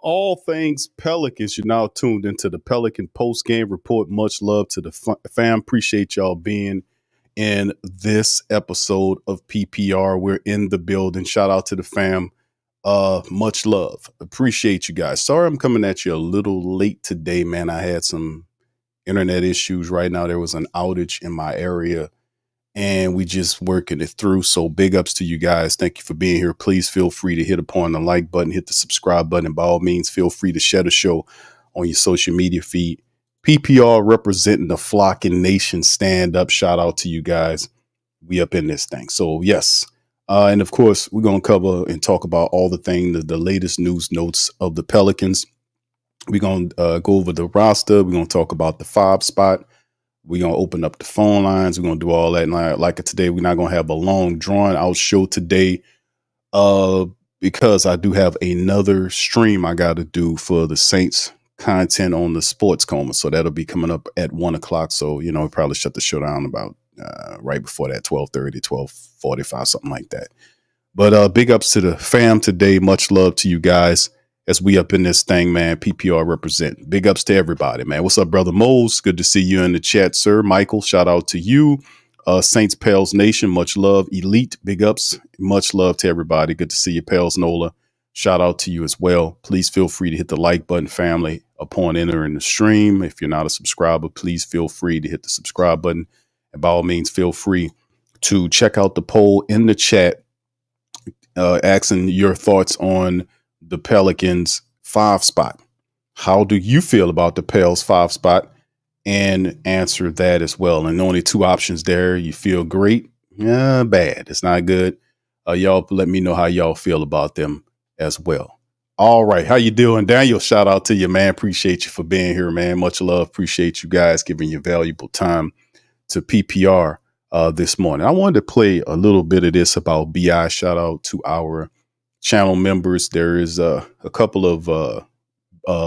all things Pelicans. You're now tuned into the Pelican Postgame Report. Much love to the fam. Appreciate y'all being in this episode of PPR. We're in the building. Shout out to the fam. Much love. Appreciate you guys. Sorry I'm coming at you a little late today, man. I had some internet issues right now. There was an outage in my area and we just working it through. So big ups to you guys. Thank you for being here. Please feel free to hit upon the like button, hit the subscribe button. By all means, feel free to share the show on your social media feed. PPR representing the flocking nation. Stand up. Shout out to you guys. We up in this thing. So yes. And of course, we're going to cover and talk about all the things, the latest news notes of the Pelicans. We're going to go over the roster. We're going to talk about the 5 spot. We're going to open up the phone lines. We're going to do all that. And like today, we're not going to have a long, drawn-out show today because I do have another stream I got to do for the Saints content on the Sports Coma. So that'll be coming up at 1 o'clock. So, you know, we probably shut the show down about right before that, 12:30, 12:45, something like that. But big ups to the fam today. Much love to you guys as we up in this thing, man. PPR represent. Big ups to everybody, man. What's up, brother Mose? Good to see you in the chat, sir. Michael, shout out to you. Saints Pels Nation, much love. Elite, big ups. Much love to everybody. Good to see you, Pels Nola. Shout out to you as well. Please feel free to hit the like button, family, upon entering the stream. If you're not a subscriber, please feel free to hit the subscribe button. And by all means, feel free to check out the poll in the chat, asking your thoughts on the Pelicans 5 spot. How do you feel about the Pels 5 spot? And answer that as well. And only 2 options there. You feel great? Yeah, bad. It's not good. Y'all let me know how y'all feel about them as well. All right. How you doing, Daniel? Shout out to you, man. Appreciate you for being here, man. Much love. Appreciate you guys giving your valuable time to PPR this morning. I wanted to play a little bit of this about BI. Shout out to our channel members. There is a couple of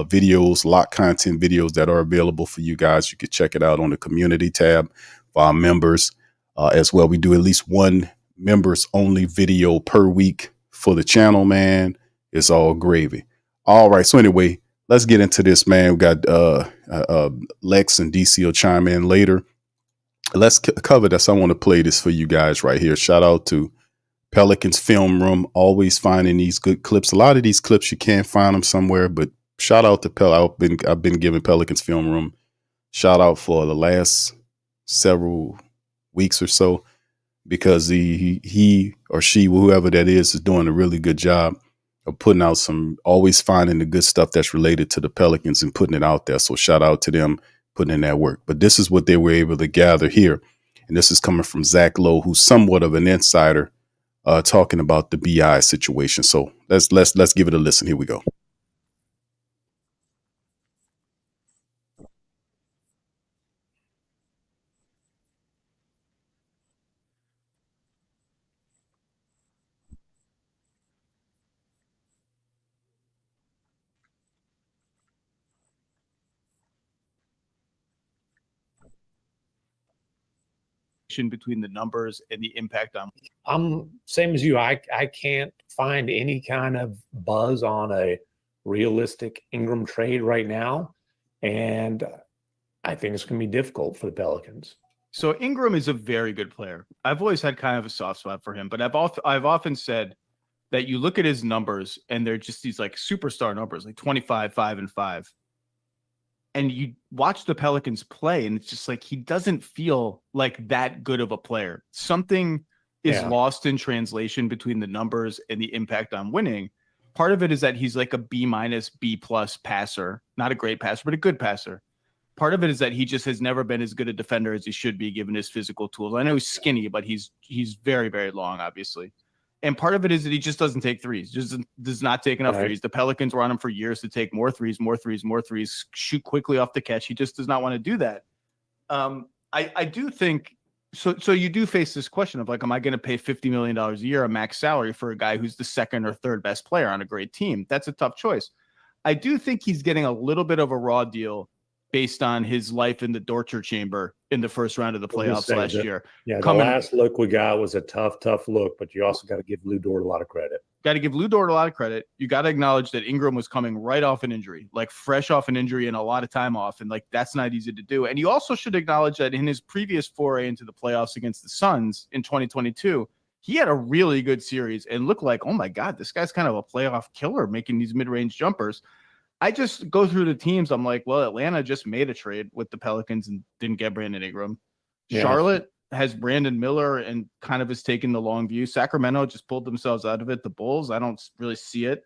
videos, lock content videos that are available for you guys. You can check it out on the community tab for our members as well. We do at least one members only video per week for the channel, man. It's all gravy. All right. So anyway, let's get into this, man. We got Lex and DC will chime in later. Let's cover this. I want to play this for you guys right here. Shout out to Pelicans Film Room, always finding these good clips. A lot of these clips, you can't find them somewhere, but shout out to I've been giving Pelicans Film Room shout out for the last several weeks or so, because he or she, whoever that is doing a really good job of putting out always finding the good stuff that's related to the Pelicans and putting it out there. So shout out to them putting in that work. But this is what they were able to gather here. And this is coming from Zach Lowe, who's somewhat of an insider, talking about the BI situation. So let's give it a listen. Here we go. Between the numbers and the impact on. I'm same as you. I can't find any kind of buzz on a realistic Ingram trade right now, and I think it's going to be difficult for the Pelicans. So Ingram is a very good player. I've always had kind of a soft spot for him, but I've often said that you look at his numbers and they're just these like superstar numbers, like 25, 5, and 5. And you watch the Pelicans play, and it's just like he doesn't feel like that good of a player. Something is lost in translation between the numbers and the impact on winning. Part of it is that he's like a B-, B+ passer, not a great passer, but a good passer. Part of it is that he just has never been as good a defender as he should be given his physical tools. I know he's skinny, but he's very, very long, obviously. And part of it is that he just doesn't take threes, just does not take enough threes. The Pelicans were on him for years to take more threes, shoot quickly off the catch. He just does not want to do that. I do think so. So you do face this question of like, am I going to pay $50 million a year, a max salary for a guy who's the second or third best player on a great team? That's a tough choice. I do think he's getting a little bit of a raw deal based on his life in the torture chamber in the first round of the playoffs last year. Yeah, the last look we got was a tough look, but you also got to give Lou Dort a lot of credit. Got to give Lou Dort a lot of credit. You got to acknowledge that Ingram was coming right off an injury, like fresh off an injury and a lot of time off. And like, that's not easy to do. And you also should acknowledge that in his previous foray into the playoffs against the Suns in 2022, he had a really good series and looked like, oh my God, this guy's kind of a playoff killer making these mid-range jumpers. I just go through the teams. I'm like, well, Atlanta just made a trade with the Pelicans and didn't get Brandon Ingram. Yeah. Charlotte has Brandon Miller and kind of has taken the long view. Sacramento just pulled themselves out of it. The Bulls, I don't really see it.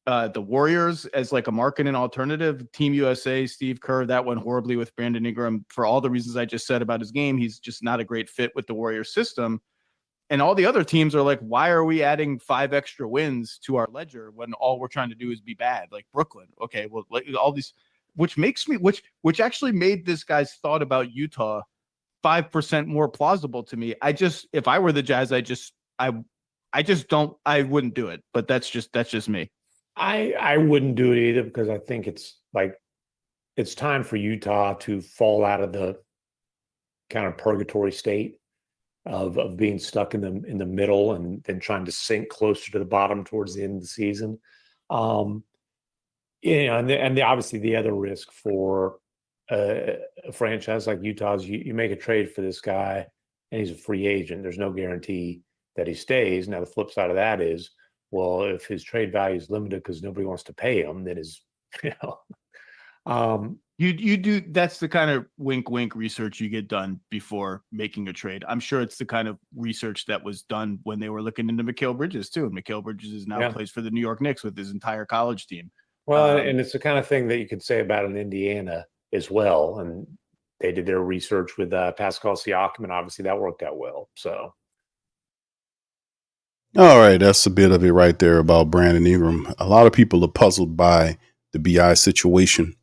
The Warriors as like a marketing alternative. Team USA, Steve Kerr, that went horribly with Brandon Ingram for all the reasons I just said about his game. He's just not a great fit with the Warriors system. And all the other teams are like, why are we adding 5 extra wins to our ledger when all we're trying to do is be bad? Like Brooklyn. Okay, well, all these, which actually made this guy's thought about Utah 5% more plausible to me. If I were the Jazz, I wouldn't do it. But that's just me. I wouldn't do it either, because I think it's time for Utah to fall out of the kind of purgatory state of being stuck in the middle and then trying to sink closer to the bottom towards the end of the season. And obviously the other risk for a franchise like Utah is you make a trade for this guy and he's a free agent. There's no guarantee that he stays. Now the flip side of that is, well, if his trade value is limited because nobody wants to pay him, then you do. That's the kind of wink research you get done before making a trade. I'm sure it's the kind of research that was done when they were looking into Mikal Bridges too. And Mikal Bridges is now plays for the New York Knicks with his entire college team. Well, and it's the kind of thing that you could say about an Indiana as well. And they did their research with Pascal Siakam, and obviously that worked out well. So. All right, that's a bit of it right there about Brandon Ingram. A lot of people are puzzled by the BI situation.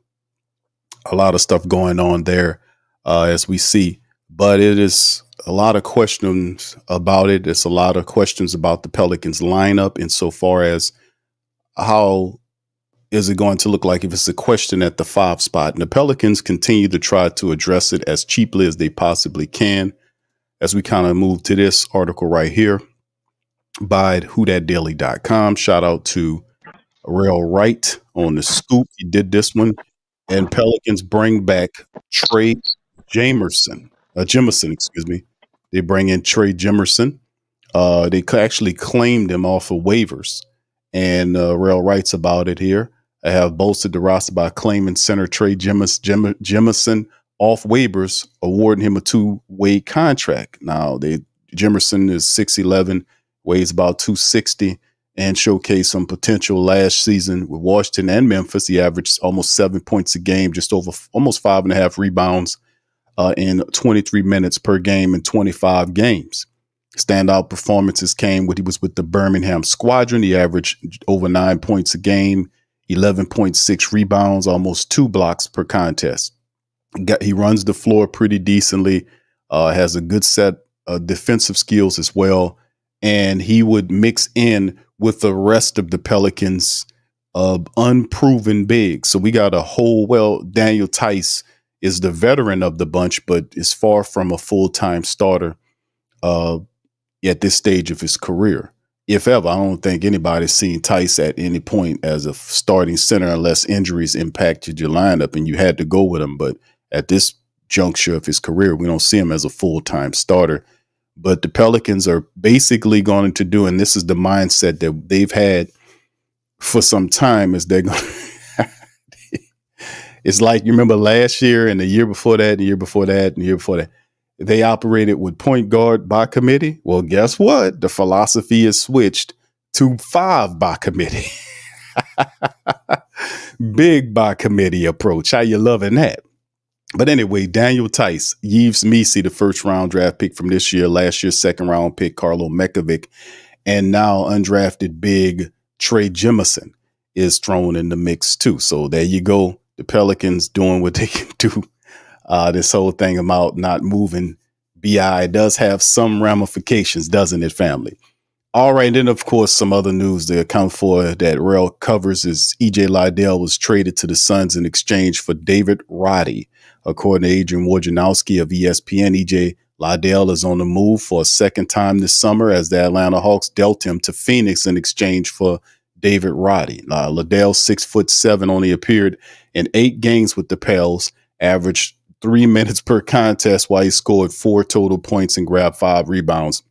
A lot of stuff going on there as we see, but it is a lot of questions about it. It's a lot of questions about the Pelicans lineup insofar as how is it going to look like if it's a question at the 5 spot. And the Pelicans continue to try to address it as cheaply as they possibly can. As we kind of move to this article right here by whothatdaily.com. Shout out to Rail Wright on the scoop. He did this one. And Pelicans bring back Trey Jerson. They bring in Trey Jerson. They actually claimed him off of waivers. And Rail writes about it here. I have bolstered the roster by claiming center Trey Jerson off waivers, awarding him a 2-way contract. Now, Jerson is 6'11", weighs about 260, and showcased some potential last season with Washington and Memphis. He averaged almost 7 points a game, just over almost 5.5 rebounds in 23 minutes per game in 25 games. Standout performances came when he was with the Birmingham Squadron. He averaged over 9 points a game, 11.6 rebounds, almost 2 blocks per contest. He runs the floor pretty decently, has a good set of defensive skills as well. And he would mix in with the rest of the Pelicans unproven bigs. So we got Daniel Tyson is the veteran of the bunch, but is far from a full-time starter at this stage of his career. If ever, I don't think anybody's seen Tyson at any point as a starting center unless injuries impacted your lineup and you had to go with him. But at this juncture of his career, we don't see him as a full-time starter. But the Pelicans are basically going to do, and this is the mindset that they've had for some time, is they're going it's like, you remember last year and the year before that, and the year before that, and the year before that, they operated with point guard by committee. Well, guess what? The philosophy is switched to 5 by committee. Big by committee approach. How you loving that? But anyway, Daniel Tyson, Yves Missi, the first-round draft pick from this year, last year's second-round pick, Karlo Mekovic, and now undrafted big Trey Jerson is thrown in the mix too. So there you go. The Pelicans doing what they can do. This whole thing about not moving BI does have some ramifications, doesn't it, family? All right, and then of course some other news to account for that Rel covers is EJ Liddell was traded to the Suns in exchange for David Roddy. According to Adrian Wojnarowski of ESPN, EJ Liddell is on the move for a second time this summer as the Atlanta Hawks dealt him to Phoenix in exchange for David Roddy. Liddell, 6'7", only appeared in 8 games with the Pels, averaged 3 minutes per contest while he scored 4 total points and grabbed 5 rebounds.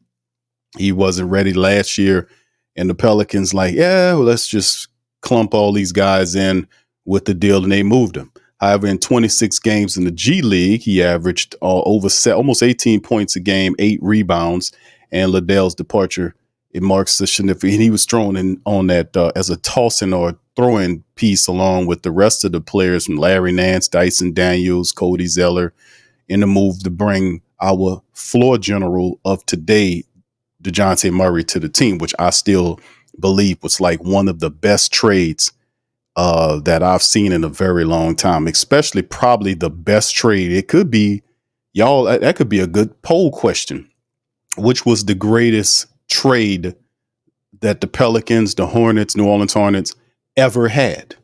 He wasn't ready last year, and the Pelicans well, let's just clump all these guys in with the deal, and they moved him. However, in 26 games in the G League, he averaged almost 18 points a game, 8 rebounds, and Liddell's departure, it marks a significant. And he was thrown in on that as a tossing or throw-in piece along with the rest of the players from Larry Nance, Dyson Daniels, Cody Zeller, in the move to bring our floor general of today, DeJounte Murray, to the team, which I still believe was like one of the best trades that I've seen in a very long time, especially probably the best trade. It could be, y'all, that could be a good poll question. Which was the greatest trade that the Pelicans, the Hornets, New Orleans Hornets ever had?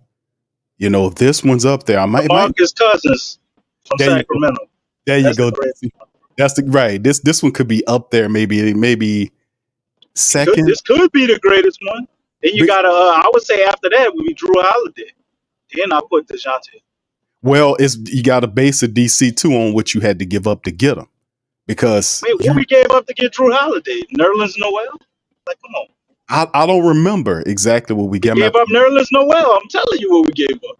You know, if this one's up there, Marcus Cousins from there Sacramento. There you That's go. the That's the right. This one could be up there, maybe second. This could be the greatest one. Then you got to, I would say after that would be Drew Holiday. Then I put DeJounte. Well, you got to base a DC2 on what you had to give up to get him. Because wait, what we gave up to get Drew Holiday? Nerlens Noel? Like, come on. I don't remember exactly what we gave up. Nerlens Noel. I'm telling you what we gave up.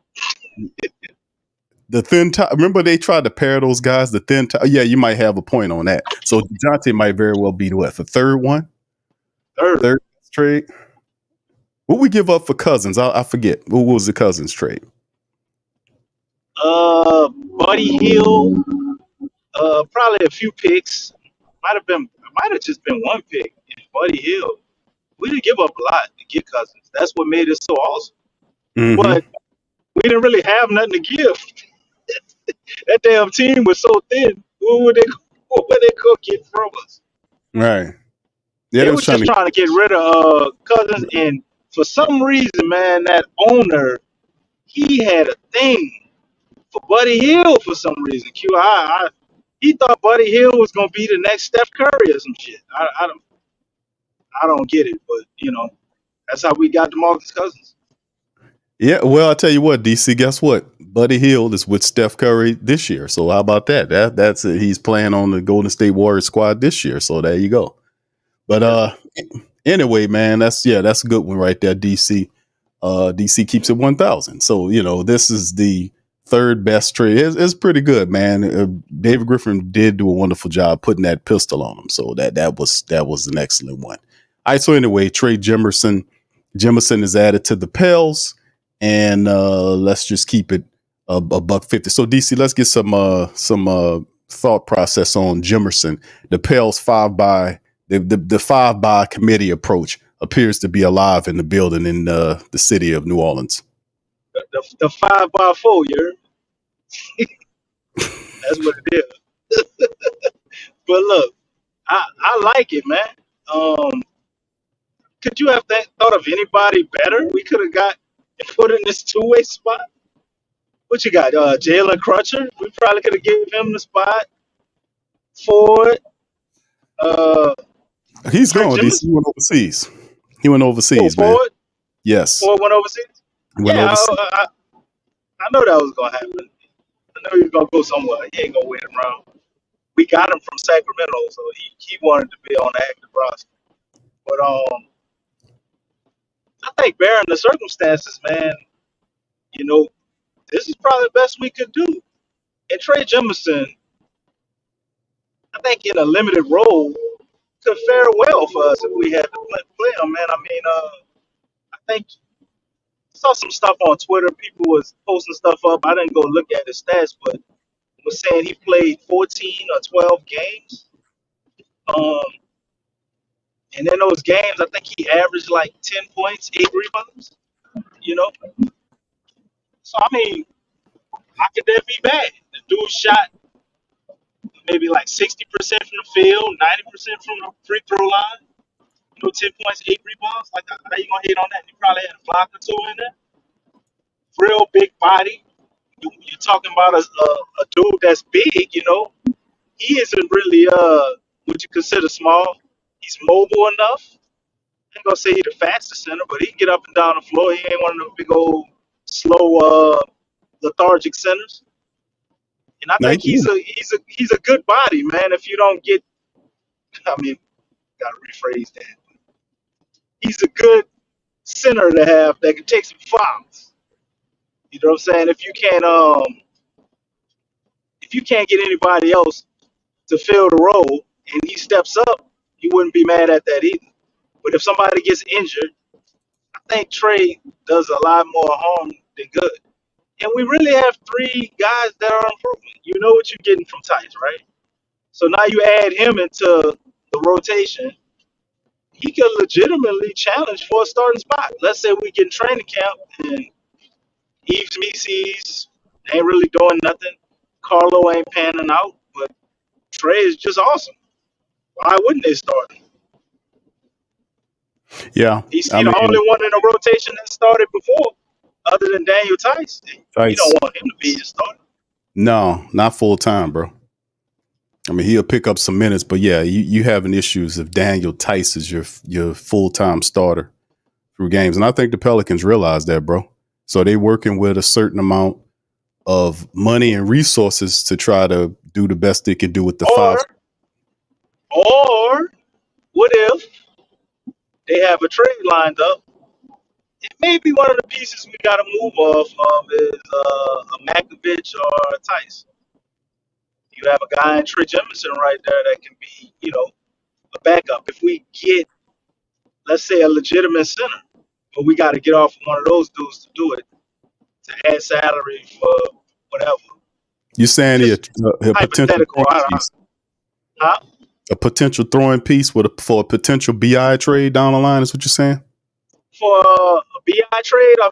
The thin top. Remember they tried to pair those guys. The thin top. Yeah, you might have a point on that. So DeJounte might very well be the third one. Third trade. What we give up for Cousins? I forget. What was the Cousins trade? Buddy Hield. Probably a few picks. Might have just been one pick. Buddy Hield. We didn't give up a lot to get Cousins. That's what made it so awesome. Mm-hmm. But we didn't really have nothing to give. That damn team was so thin. What would they go get from us? Right. Yeah, they were just trying to get rid of Cousins, and for some reason, man, that owner, he had a thing for Buddy Hield for some reason. He thought Buddy Hield was gonna be the next Steph Curry or some shit. I don't get it, but you know, that's how we got DeMarcus Cousins. Yeah, well, I'll tell you what, DC, guess what? Buddy Hield is with Steph Curry this year. So how about that? That's it. He's playing on the Golden State Warriors squad this year. So there you go. But anyway, man, that's a good one right there, DC. DC keeps it 1,000. So, you know, this is the third best trade. It's pretty good, man. David Griffin did do a wonderful job putting that pistol on him. So that was an excellent one. All right, so anyway, Trey Jemison is added to the Pels. And let's just keep it a $150. So DC, let's get some thought process on Jemerson. The Pels 5-by the 5-by committee approach appears to be alive in the building in the city of New Orleans. The 5x4, yeah. That's what it is. But look, I like it, man. Could you have thought of anybody better? We could have got put in this two-way spot. What you got? Jalen Crutcher? We probably could have given him the spot. Ford. He's gone. He went overseas. He went overseas, man. Ford? Yes. Ford went overseas? Overseas. I know that was going to happen. I know he was going to go somewhere. He ain't going to wait around. We got him from Sacramento, so he wanted to be on the active roster. But I think bearing the circumstances, man, you know, this is probably the best we could do. And Trey Jemison, I think in a limited role, could fare well for us if we had to play him, man. I mean, I think I saw some stuff on Twitter. People was posting stuff up. I didn't go look at his stats, but was saying he played 14 or 12 games. And in those games, I think he averaged like 10 points, 8 rebounds, you know. So, I mean, how could that be bad? The dude shot maybe like 60% from the field, 90% from the free throw line. 10 points, 8 rebounds. Like, how you gonna hate on that? You probably had a block or two in there. Real big body. You're talking about a dude that's big. He isn't really what you consider small. He's mobile enough. I ain't gonna say he's the fastest center, but he can get up and down the floor. He ain't one of them big old slow lethargic centers. And I think he's a good body, man. If you don't get, I mean, gotta rephrase that. He's a good center to have that can take some fouls. You know what I'm saying? If you can't get anybody else to fill the role and he steps up, you wouldn't be mad at that either. But if somebody gets injured, I think Trey does a lot more harm than good. And we really have three guys that are improving. You know what you're getting from Tyson, right? So now you add him into the rotation. He could legitimately challenge for a starting spot. Let's say we get in training camp and Eves Meese's ain't really doing nothing. Carlo ain't panning out, but Trey is just awesome. Why wouldn't they start him? Yeah. He's the only one in the rotation that started before, other than Daniel Tice. You don't want him to be your starter. No, not full time, bro. I mean, he'll pick up some minutes, but yeah, you having issues if Daniel Tice is your full time starter through games, and I think the Pelicans realize that, bro. So they working with a certain amount of money and resources to try to do the best they can do with the five. Or what if they have a trade lined up? It may be one of the pieces we got to move off of is a Makovich or a Tice. You have a guy in Trey Jerson right there that can be, a backup. If we get, let's say, a legitimate center, but we got to get off of one of those dudes to do it, to add salary for whatever. You're saying a potential piece. Huh? A potential throwing piece for a potential BI trade down the line is what you're saying? For a BI trade, or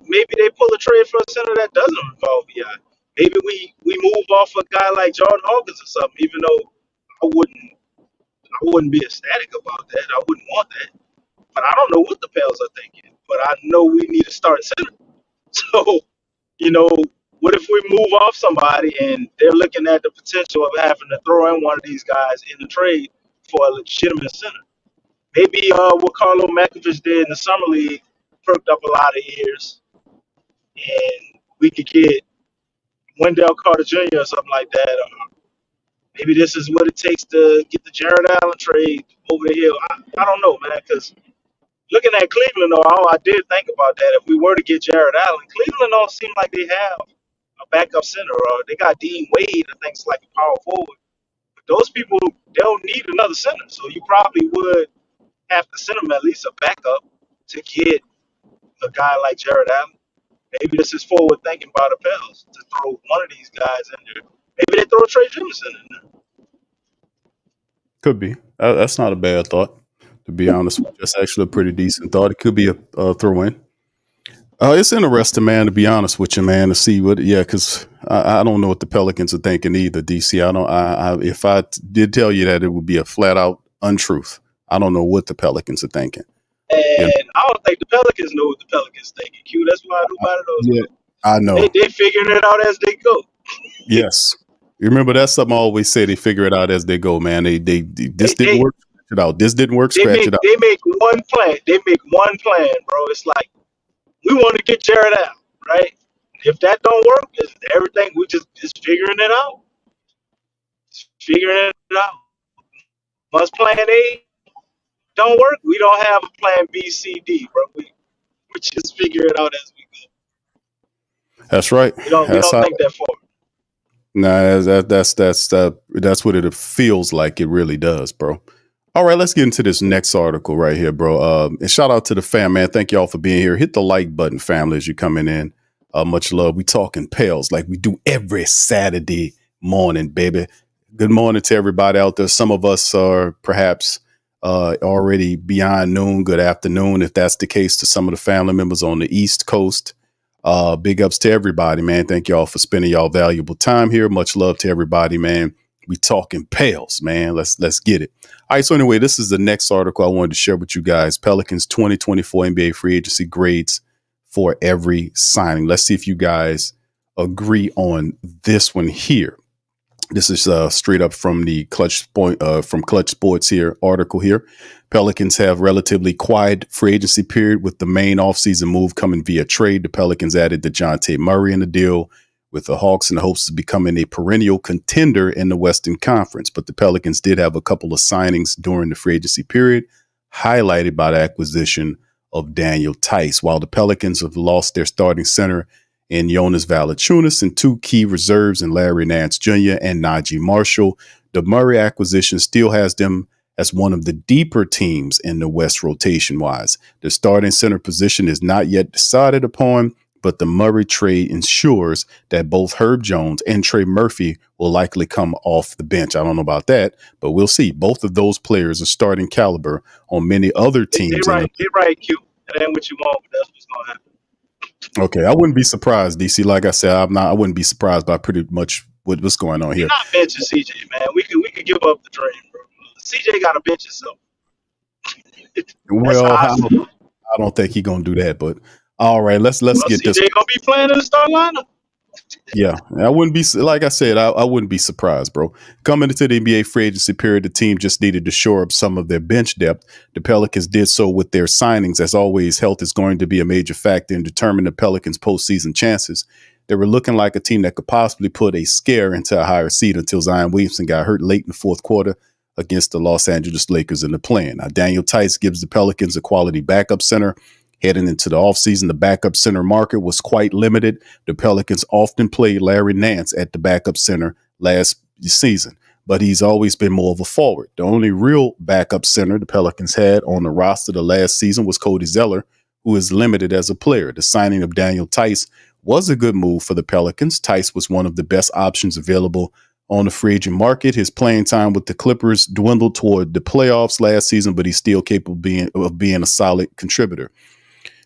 maybe they pull a trade for a center that doesn't involve BI. Maybe we move off a guy like Jordan Hawkins or something, even though I wouldn't be ecstatic about that. I wouldn't want that. But I don't know what the Pels are thinking. But I know we need to start center. So, what if we move off somebody and they're looking at the potential of having to throw in one of these guys in the trade for a legitimate center? Maybe what Carlo Makovich did in the summer league perked up a lot of ears, and we could get Wendell Carter Jr. or something like that. Or maybe this is what it takes to get the Jared Allen trade over the hill. I don't know, man, because looking at Cleveland, though, I did think about that. If we were to get Jared Allen, Cleveland don't seem like they have a backup center. Or they got Dean Wade, I think, is like a power forward. But those people, they'll need another center. So you probably would have to send them at least a backup to get a guy like Jared Allen. Maybe this is forward thinking by the Pels to throw one of these guys in there. Maybe they throw Trey Jerson in there. Could be. That's not a bad thought, to be honest. That's actually a pretty decent thought. It could be a throw in. It's interesting, man, to be honest with you, man, to see because I don't know what the Pelicans are thinking either, DC. If I did tell you that, it would be a flat out untruth. I don't know what the Pelicans are thinking. And I don't think the Pelicans know what the Pelicans thinking, Q. That's why nobody knows. Yeah, I know. They figuring it out as they go. Yes. You remember that's something I always say, they figure it out as they go, man. This didn't work, scratch it out. This didn't work, scratch it out. They make one plan. Bro. It's like, we want to get Jared out, right? If that don't work, it's everything, we just figuring it out. Once plan A don't work, we don't have a plan B, C, D, bro. We just figure it out as we go. That's right. We don't think that far. Nah, that's what it feels like. It really does, bro. All right, let's get into this next article right here, bro. And shout out to the fam, man. Thank y'all for being here. Hit the like button, family, as you're coming in. Much love. We talking Pels like we do every Saturday morning, baby. Good morning to everybody out there. Some of us are perhaps already beyond noon. Good afternoon, if that's the case, to some of the family members on the East Coast. Big ups to everybody, man. Thank y'all for spending y'all valuable time here. Much love to everybody, man. We talking Pels, man. Let's get it. All right. So anyway, this is the next article I wanted to share with you guys. Pelicans 2024 NBA free agency grades for every signing. Let's see if you guys agree on this one here. This is straight up from the Clutch Sports here article here. Pelicans have relatively quiet free agency period with the main offseason move coming via trade. The Pelicans added DeJounte Murray in the deal with the Hawks in the hopes of becoming a perennial contender in the Western Conference. But the Pelicans did have a couple of signings during the free agency period, highlighted by the acquisition of Daniel Tice. While the Pelicans have lost their starting center in Jonas Valanciunas and two key reserves in Larry Nance Jr. and Najee Marshall, the Murray acquisition still has them as one of the deeper teams in the West rotation-wise. The starting center position is not yet decided upon, but the Murray trade ensures that both Herb Jones and Trey Murphy will likely come off the bench. I don't know about that, but we'll see. Both of those players are starting caliber on many other teams. They're right, Q. That ain't what you want, but that's what's going to happen. Okay, I wouldn't be surprised, DC. Like I said, I wouldn't be surprised by pretty much what's going on here. You're not benching CJ, man. We could give up the dream, bro. CJ got to bench himself. Well, I don't think he's gonna do that. But all right, let's get CJ this. CJ gonna be playing in the start lineup. Yeah, I wouldn't be, like I said, I wouldn't be surprised, bro. Coming into the NBA free agency period, the team just needed to shore up some of their bench depth. The Pelicans did so with their signings. As always, health is going to be a major factor in determining the Pelicans' postseason chances. They were looking like a team that could possibly put a scare into a higher seed until Zion Williamson got hurt late in the fourth quarter against the Los Angeles Lakers in the play-in. Now, Daniel Tice gives the Pelicans a quality backup center. Heading into the offseason, the backup center market was quite limited. The Pelicans often played Larry Nance at the backup center last season, but he's always been more of a forward. The only real backup center the Pelicans had on the roster the last season was Cody Zeller, who is limited as a player. The signing of Daniel Tice was a good move for the Pelicans. Tice was one of the best options available on the free agent market. His playing time with the Clippers dwindled toward the playoffs last season, but he's still capable of being a solid contributor.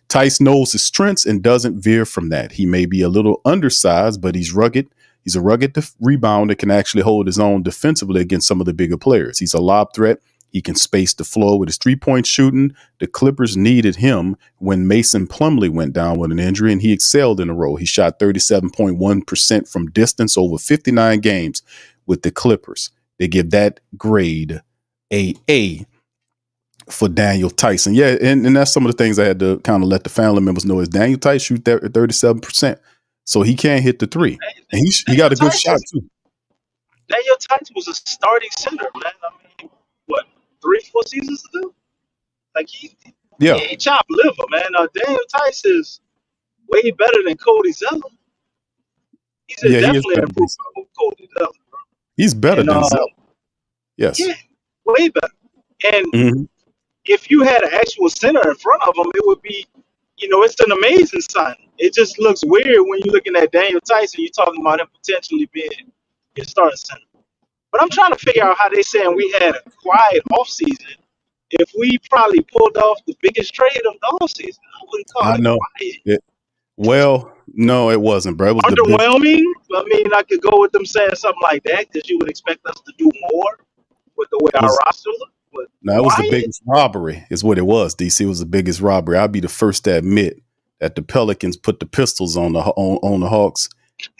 Tice knows his strengths and doesn't veer from that. He may be a little undersized, but he's rugged. He's a rugged rebounder that can actually hold his own defensively against some of the bigger players. He's a lob threat. He can space the floor with his three-point shooting. The Clippers needed him when Mason Plumlee went down with an injury, and he excelled in the role. He shot 37.1% from distance over 59 games with the Clippers. They give that grade A for Daniel Tyson. Yeah, and that's some of the things I had to kind of let the family members know is Daniel Tyson shoot that at 37%. So he can't hit the three. And he got a good shot too. Daniel Tyson was a starting center, man. I mean, what, 3-4 seasons ago? Like he chopped liver, man. Daniel Tyson is way better than Cody Zeller. He's definitely an improvement over Cody Zeller, bro. He's better than Zeller. Yes. Yeah, way better. And if you had an actual center in front of him, it would be, it's an amazing sign. It just looks weird when you're looking at Daniel Tyson, you're talking about him potentially being your starting center. But I'm trying to figure out how they saying we had a quiet offseason if we probably pulled off the biggest trade of the offseason. I wouldn't call it quiet. Well, no, it wasn't, bro. It was underwhelming. I mean, I could go with them saying something like that because you would expect us to do more with the way our roster looked. No, it was the biggest robbery is what it was. DC was the biggest robbery. I'll be the first to admit that the Pelicans put the pistols on the Hawks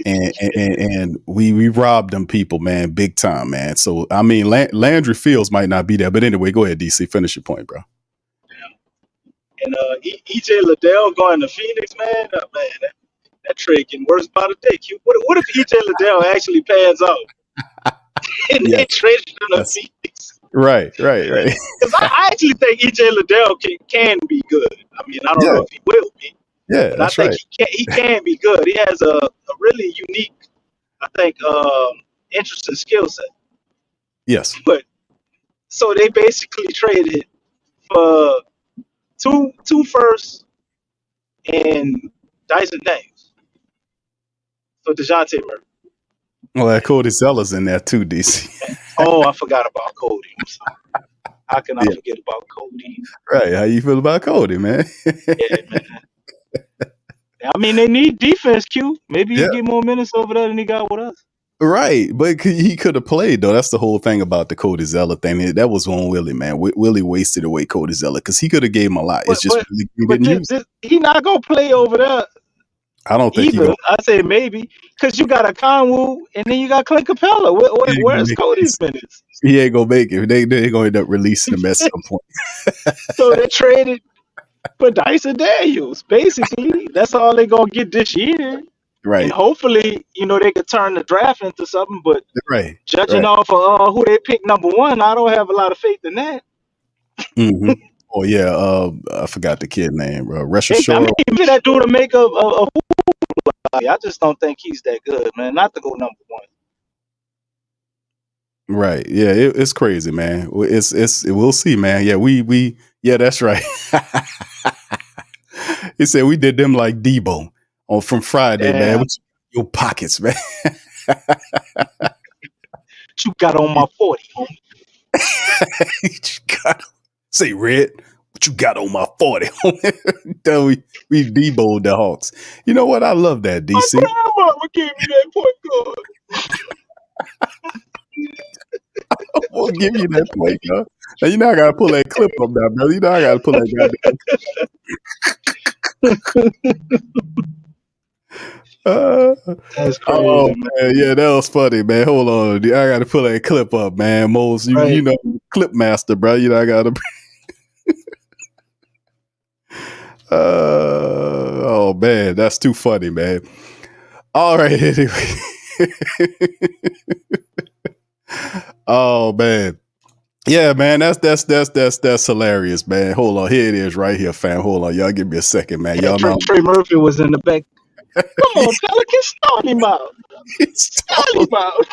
and we robbed them people, man, big time, man. So, I mean, Landry Fields might not be there. But anyway, go ahead, DC. Finish your point, bro. Yeah. And EJ Liddell going to Phoenix, man, that trade getting worse by the day. What if EJ Liddell actually pans out and they traded him to Phoenix? Right. Because I actually think EJ Liddell can be good. I mean, I don't know if he will be. Yeah, but I think he can be good. He has a really unique, I think, interesting skill set. Yes. But so they basically traded for two firsts and Dyson Daniels. So DeJounte Murray. Well, Cody Zeller's in there too, DC. Oh, I forgot about Cody. How can I forget about Cody? Right. How you feel about Cody, man? Yeah, man. I mean, they need defense, Q. Maybe you get more minutes over there than he got with us. Right, but he could have played though. That's the whole thing about the Cody Zeller thing. That was on Willie, man. Willie wasted away Cody Zeller because he could have gave him a lot. It's just Willie didn't use it. He not gonna play over there I don't think either. I say maybe because you got a Conwu and then you got Clint Capella. Where's Cody's minutes? He ain't gonna make it. They're gonna end up releasing him at some point. So they traded for Dyson Daniels. Basically, that's all they're gonna get this year. Right. And hopefully, they could turn the draft into something. But judging right. off of who they picked number one, I don't have a lot of faith in that. Mm-hmm. Oh yeah, I forgot the kid name. I mean, that dude to make a I just don't think he's that good, man. Not to go number one. Right. Yeah, it's crazy, man. We'll see, man. Yeah, we yeah, that's right. He said we did them like Debo from Friday, man. With your pockets, man. You got on my 40, homie. Say, Red, what you got on my 40? we Debo'd the Hawks. You know what? I love that, DC. My grandmama gave me that point guard. I'm gonna give you that point guard. Now, you know I gotta pull that clip up now, brother. You know I gotta pull that goddamn. That's crazy, man. Yeah, that was funny, man. Hold on, dude. I gotta pull that clip up, man. Most you know, clip master, bro. You know I gotta. Oh man, that's too funny, man. All right, anyway. Oh man, yeah, man. That's hilarious, man. Hold on, here it is, right here, fam. Hold on, y'all. Give me a second, man. Y'all know Trey Murphy was in the back. Come on, Pelicans, start him out. Start him out.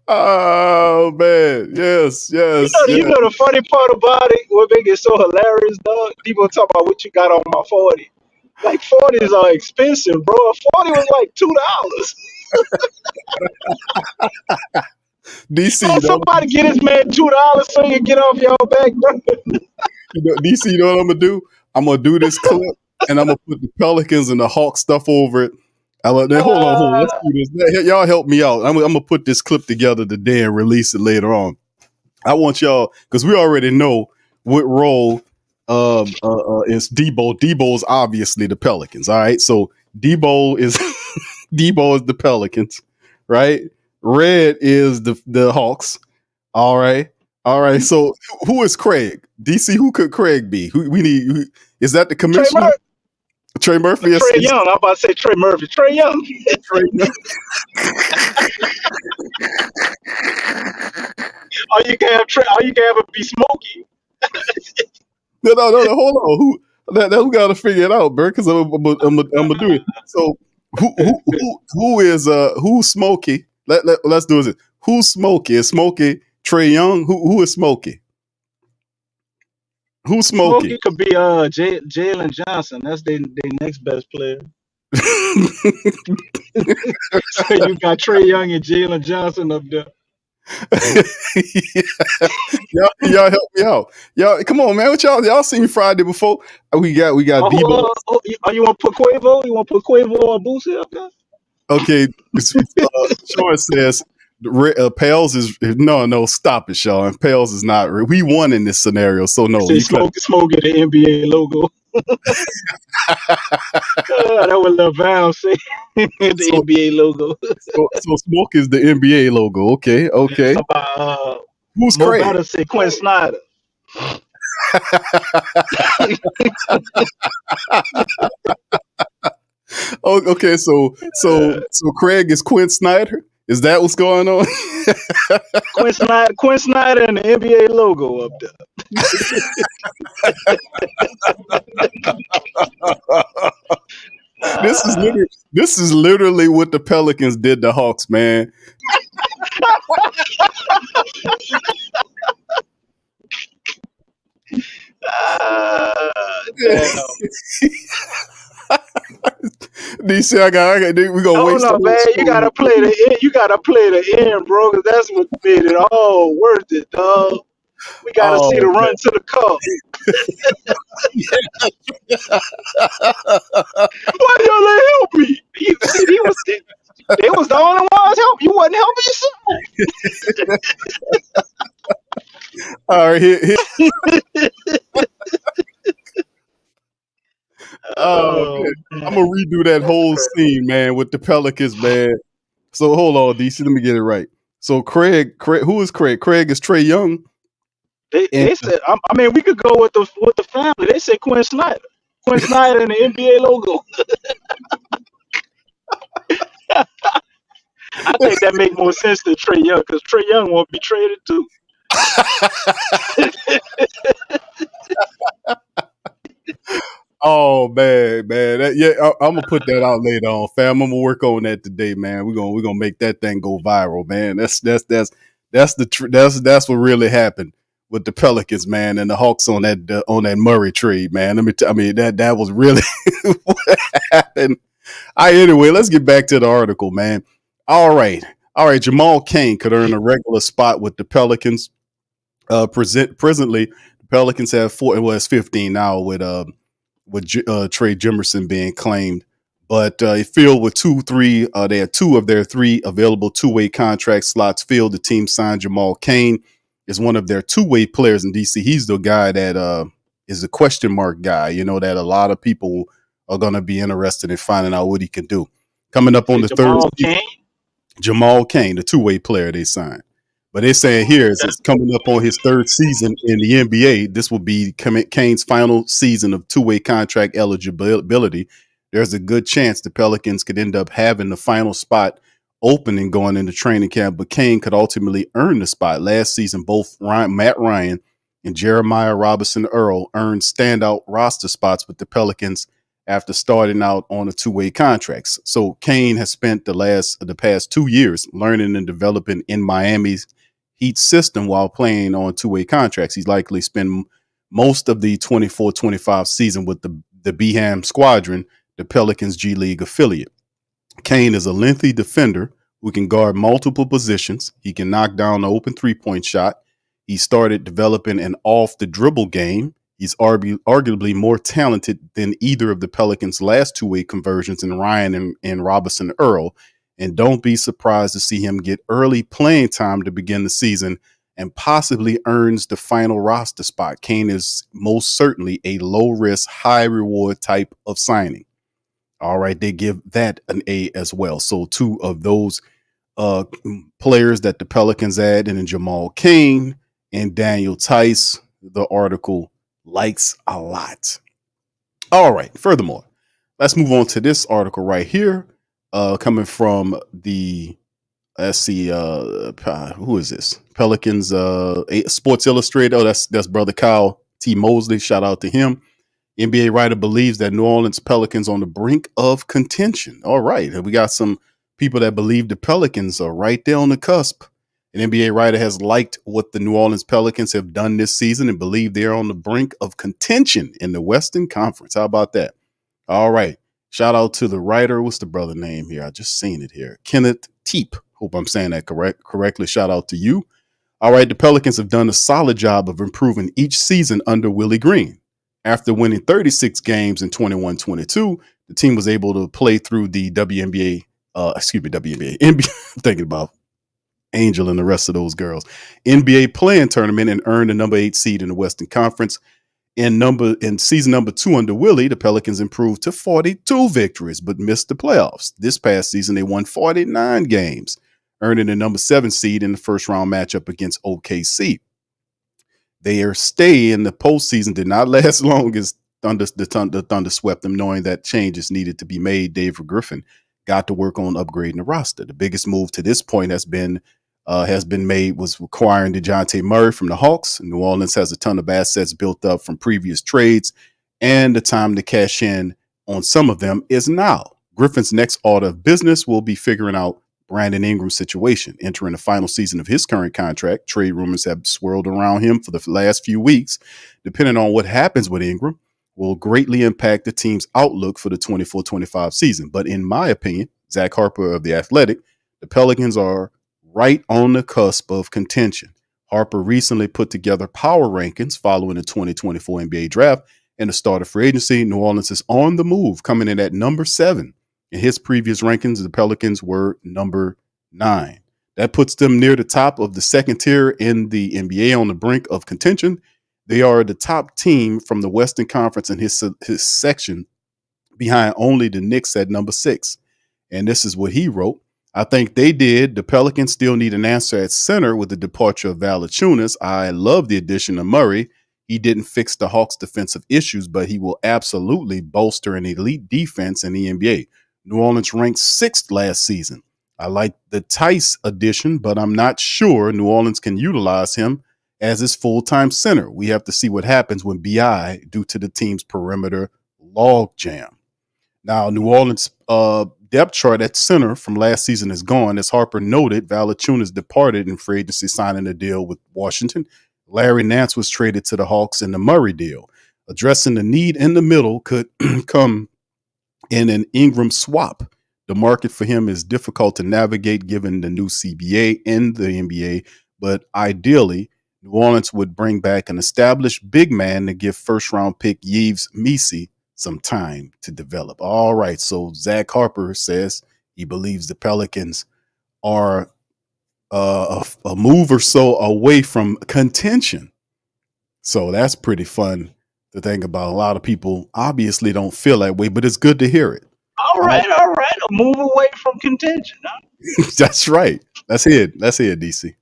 Oh man, yes. You know the funny part about it, what make it so hilarious, dog? People talk about what you got on my 40. Like 40s are expensive, bro. 40 was like $2. DC, somebody get his man $2 so you can get off your back, bro. DC, you know what I'm gonna do? I'm gonna do this clip and I'm gonna put the Pelicans and the Hawks stuff over it. Hold on. Let's do this. Y'all help me out. I'm gonna put this clip together today and release it later on. I want y'all, because we already know what role is Debo. Debo is obviously the Pelicans. All right, so Debo is the Pelicans, right? Red is the Hawks. All right. So who is Craig? DC, who could Craig be? Is that the commissioner? Trey Murphy. Trey Young. I'm about to say Trey Murphy. Trey Young. All you can have it be Smokey. No. Hold on. Who got to figure it out, bro? Because I'm gonna do it. So who's Smokey? Let's do it. Who's Smokey? Is Smokey Trey Young? Who is Smokey? Who's Smokey? Smokey could be Jalen Johnson. That's their next best player. So you got Trey Young and Jalen Johnson up there. Y'all help me out. Y'all, come on, man. What y'all seen Friday before? We got Debo. You want to put Quavo? You want to put Quavo or Boosie up there? Okay. Sean says Pels is no. Stop it, Sean. Pels is not. We won in this scenario, so no. Smoke at the NBA logo. That was LeVal saying the NBA logo. so Smoke is the NBA logo. Okay. Who's Craig? Better say Quinn Snyder. Okay. So Craig is Quinn Snyder. Is that what's going on? Quinn Snyder and the NBA logo up there. This is literally what the Pelicans did to Hawks, man. DC, we gonna wait. Hold on, man. You gotta play the end, bro, because that's what made it all worth it, dog. We got to see Oh, the run to the cup. Why y'all let help me? He said they was the only ones help. You wasn't helping all right. Oh yourself. man, I'm gonna redo that whole scene, man, with the Pelicans, man. So hold on, DC. Let me get it right. So Craig, who is Craig? Craig is Trey Young, and They said, I mean, we could go with the family. They said Quinn Snyder and the NBA logo. I think that make more sense than Trey Young because Trey Young won't be traded too. oh man, I'm gonna put that out later on, fam. I'm gonna work on that today, man. We're gonna make that thing go viral, man. That's what really happened with the Pelicans, man, and the Hawks on that Murray trade, man. I mean that was really what happened. Anyway, let's get back to the article, man. All right. Jamal Kane could earn a regular spot with the Pelicans. Presently, the Pelicans have it's 15 now with Trey Jerson being claimed, but it filled with they had two of their three available two-way contract slots filled. The team signed Jamal Kane as one of their two-way players in DC. He's the guy that is a question mark guy, that a lot of people are going to be interested in finding out what he can do. Coming up on the third season, Jamal Kane, the two-way player they signed. But they're saying here is it's coming up on his third season in the NBA. This will be Kane's final season of two-way contract eligibility. There's a good chance the Pelicans could end up having the final spot open and going into training camp, but Kane could ultimately earn the spot. Last season, both Matt Ryan and Jeremiah Robinson Earl earned standout roster spots with the Pelicans after starting out on a two-way contracts. So Kane has spent the past 2 years learning and developing in Miami's Heat system while playing on two-way contracts. He's likely spent most of the 24-25 season with the Beham Squadron, the Pelicans G League affiliate. Kane is a lengthy defender who can guard multiple positions. He can knock down the open three-point shot. He started developing an off-the-dribble game. He's arguably more talented than either of the Pelicans' last two-way conversions in Ryan and Robinson Earl. And don't be surprised to see him get early playing time to begin the season and possibly earns the final roster spot. Kane is most certainly a low-risk, high-reward type of signing. All right, they give that an A as well. So two of those players that the Pelicans add, and then Jamal Kane and Daniel Tice, the article likes a lot. All right, furthermore, let's move on to this article right here. Coming from the, let's see, who is this? Pelicans Sports Illustrated. Oh, that's brother Kyle T. Mosley. Shout out to him. NBA writer believes that New Orleans Pelicans on the brink of contention. All right, we got some people that believe the Pelicans are right there on the cusp. An NBA writer has liked what the New Orleans Pelicans have done this season and believe they're on the brink of contention in the Western Conference. How about that? All right. Shout out to the writer. What's the brother name here? I just seen it here. Kenneth Teep. Hope I'm saying that correctly. Shout out to you. All right. The Pelicans have done a solid job of improving each season under Willie Green. After winning 36 games in 21-22, the team was able to play through the WNBA. NBA. I'm thinking about Angel and the rest of those girls. NBA playing tournament and earned the number 8 seed in the Western Conference. In season number 2 under Willie, the Pelicans improved to 42 victories, but missed the playoffs. This past season, they won 49 games, earning the number 7 seed in the first round matchup against OKC. Their stay in the postseason did not last long as the Thunder swept them, knowing that changes needed to be made. David Griffin got to work on upgrading the roster. The biggest move to this point has been made was acquiring DeJounte Murray from the Hawks. New Orleans has a ton of assets built up from previous trades, and the time to cash in on some of them is now. Griffin's next order of business will be figuring out Brandon Ingram's situation. Entering the final season of his current contract, trade rumors have swirled around him for the last few weeks. Depending on what happens with Ingram, will greatly impact the team's outlook for the 24-25 season. But in my opinion, Zach Harper of The Athletic, the Pelicans are right on the cusp of contention. Harper recently put together power rankings following the 2024 NBA draft and the start of free agency. New Orleans is on the move, coming in at number 7. In his previous rankings, the Pelicans were number 9. That puts them near the top of the second tier in the NBA, on the brink of contention. They are the top team from the Western Conference in his section, behind only the Knicks at number 6. And this is what he wrote. I think the Pelicans still need an answer at center with the departure of Valanciunas. I love the addition of Murray. He didn't fix the Hawks' defensive issues, but he will absolutely bolster an elite defense in the NBA. New Orleans ranked 6th last season. I like the Tice addition, but I'm not sure New Orleans can utilize him as his full-time center. We have to see what happens when BI due to the team's perimeter log jam. Now, New Orleans' depth chart at center from last season is gone. As Harper noted, Valanciunas departed in free agency, signing a deal with Washington. Larry Nance was traded to the Hawks in the Murray deal. Addressing the need in the middle could come in an Ingram swap. The market for him is difficult to navigate given the new CBA in the NBA, but ideally, New Orleans would bring back an established big man to give first-round pick Yves Missi some time to develop. All right, so Zach Harper says he believes the Pelicans are a move or so away from contention. So that's pretty fun to think about. A lot of people obviously don't feel that way, but it's good to hear it. All right. A move away from contention. Huh? That's right. That's it, DC.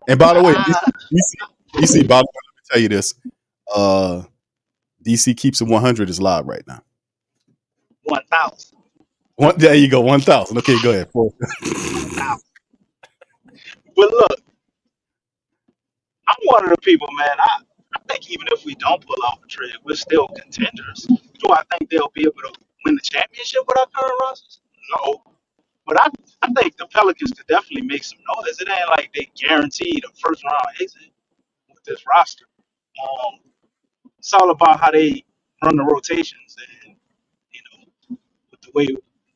And by the way, DC, by the way, let me tell you this. DC Keeps It 100 is live right now. 1,000. There you go, 1,000. Okay, go ahead. But look, I'm one of the people, man. I think even if we don't pull off a trade, we're still contenders. Do I think they'll be able to win the championship with our current rosters? No. But I think the Pelicans could definitely make some noise. It ain't like they guaranteed a first round exit with this roster. It's all about how they run the rotations, and you know, with the way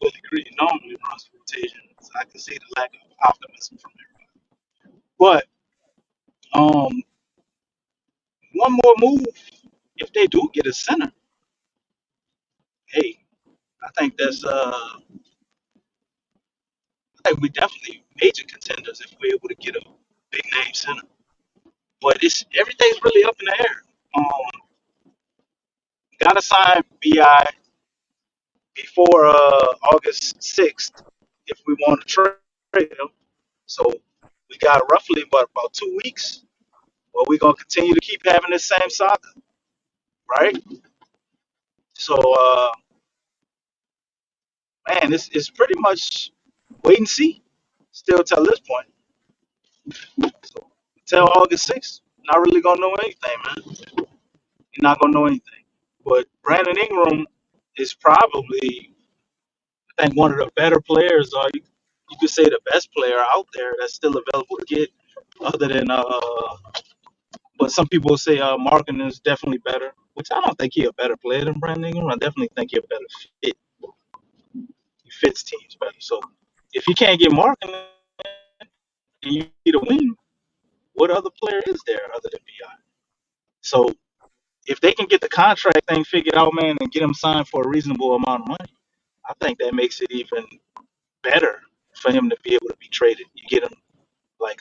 Willie Green normally runs the rotations, I can see the lack of optimism from everybody. But one more move, if they do get a center, hey, I think I think we definitely major contenders if we're able to get a big name center. But it's everything's really up in the air. Gotta sign Bi before August 6th if we want to trade him. So we got roughly about 2 weeks. Well, we're gonna continue to keep having this same saga, right? So man, it's pretty much wait and see still till this point. So until August 6th, not really gonna know anything, man. You're not gonna know anything. But Brandon Ingram is probably, I think, one of the better players, or you could say the best player out there that's still available to get, other than but some people say Markin is definitely better, which I don't think he's a better player than Brandon Ingram. I definitely think he's a better fit. He fits teams better. So if you can't get Markin and you need a wing, what other player is there other than Bi? So if they can get the contract thing figured out, man, and get him signed for a reasonable amount of money, I think that makes it even better for him to be able to be traded. You get him like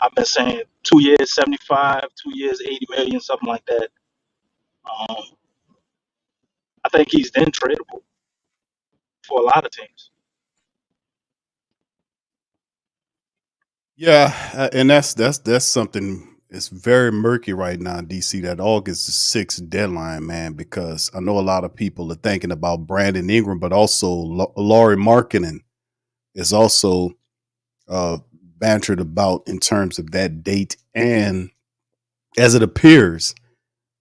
I've been saying 2 years 75, 2 years 80 million, something like that. Um, I think he's then tradable for a lot of teams. Yeah, and that's something. It's very murky right now, DC. That August 6th deadline, man, because I know a lot of people are thinking about Brandon Ingram, but also Laurie Markkinen is also bantered about in terms of that date. And as it appears,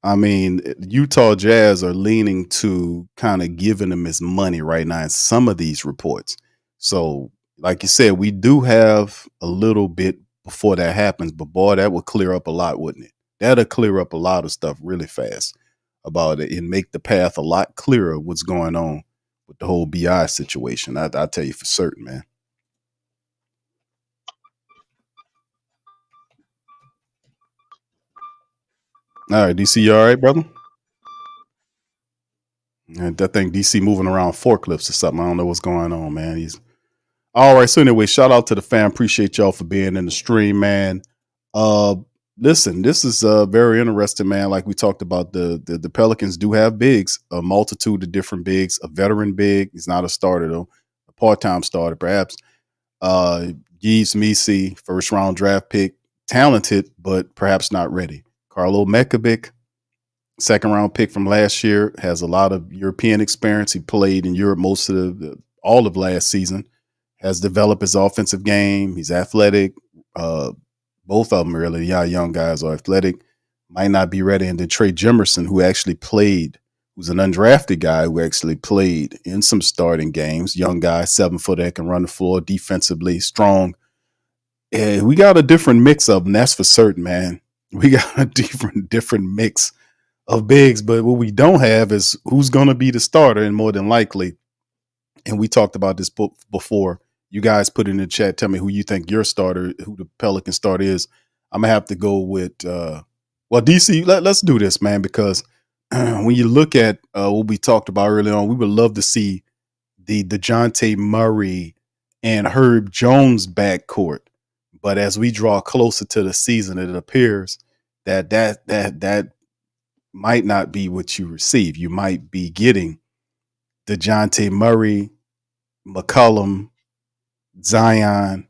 I mean, Utah Jazz are leaning to kind of giving him his money right now in some of these reports. So, like you said, we do have a little bit before that happens, but boy, that would clear up a lot, wouldn't it? That'll clear up a lot of stuff really fast about it and make the path a lot clearer what's going on with the whole BI situation. I'll tell you for certain, man. All right, DC, you all right, brother? And I think DC moving around forklifts or something. I don't know what's going on, man. He's all right. So anyway, shout out to the fam. Appreciate y'all for being in the stream, man. Uh, listen, this is very interesting, man. Like we talked about, the Pelicans do have bigs, a multitude of different bigs. A veteran big, he's not a starter though, a part-time starter perhaps. Yves Misi, first round draft pick, talented but perhaps not ready. Carlo Mekabic, second round pick from last year, has a lot of European experience. He played in Europe most of all of last season. Has developed his offensive game. He's athletic. Uh, both of them really, young guys are athletic. Might not be ready. And then Trey Jerson, who actually played, who's an undrafted guy who actually played in some starting games. Young guy, 7 foot that can run the floor, defensively strong. And we got a different mix of them. That's for certain, man. We got a different mix of bigs, but what we don't have is who's going to be the starter, and more than likely, and we talked about this book before. You guys put in the chat, tell me who you think your starter, who the Pelican starter is. I'm gonna have to go with DC. Let's do this, man, because when you look at what we talked about earlier on, we would love to see the DeJounte Murray and Herb Jones backcourt. But as we draw closer to the season, it appears that might not be what you receive. You might be getting DeJounte Murray, McCollum, Zion,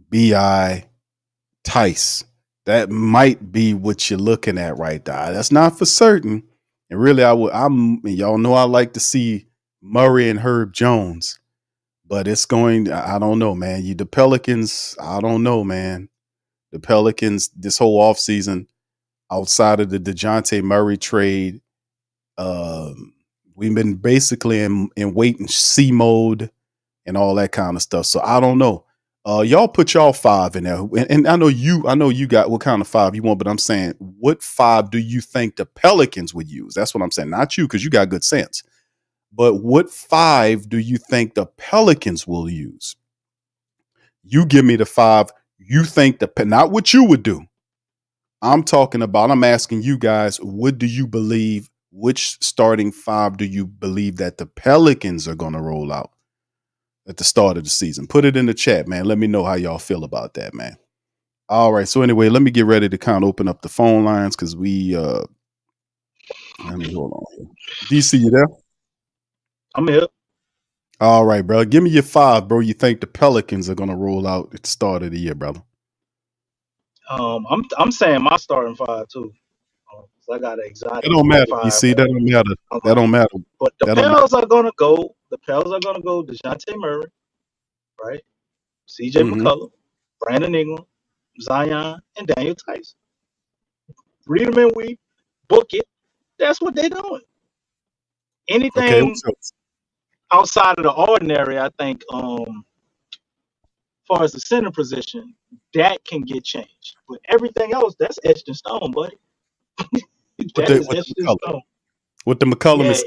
BI, Tice. That might be what you're looking at right there. That's not for certain. And really, y'all know I like to see Murray and Herb Jones, but I don't know, man. The Pelicans, I don't know, man. The Pelicans, this whole offseason, outside of the DeJounte Murray trade, we've been basically in wait and see mode and all that kind of stuff. So I don't know. Y'all put y'all 5 in there, and I know you got what kind of 5 you want, but I'm saying, what 5 do you think the Pelicans would use? That's what I'm saying, not you, because you got good sense. But what 5 do you think the Pelicans will use? You give me the 5 you think not what you would do. I'm asking you guys, what do you believe? Which starting 5 do you believe that the Pelicans are going to roll out at the start of the season? Put it in the chat, man. Let me know how y'all feel about that, man. All right. So anyway, let me get ready to kind of open up the phone lines because let me hold on here. DC, you there? I'm here. All right, bro. Give me your 5, bro. You think the Pelicans are going to roll out at the start of the year, brother? I'm saying my starting 5 too. So I got anxiety. It don't matter. You see, that don't matter. That don't matter. But the Pels are gonna go. The Pels are gonna go DeJounte Murray, right? CJ McCollum, Brandon Ingram, Zion, and Daniel Tyson. Read them and we book it. That's what they're doing. Anything outside of the ordinary, I think, as far as the center position, that can get changed. But everything else, that's etched in stone, buddy. That is etched in stone. What the McCollum is.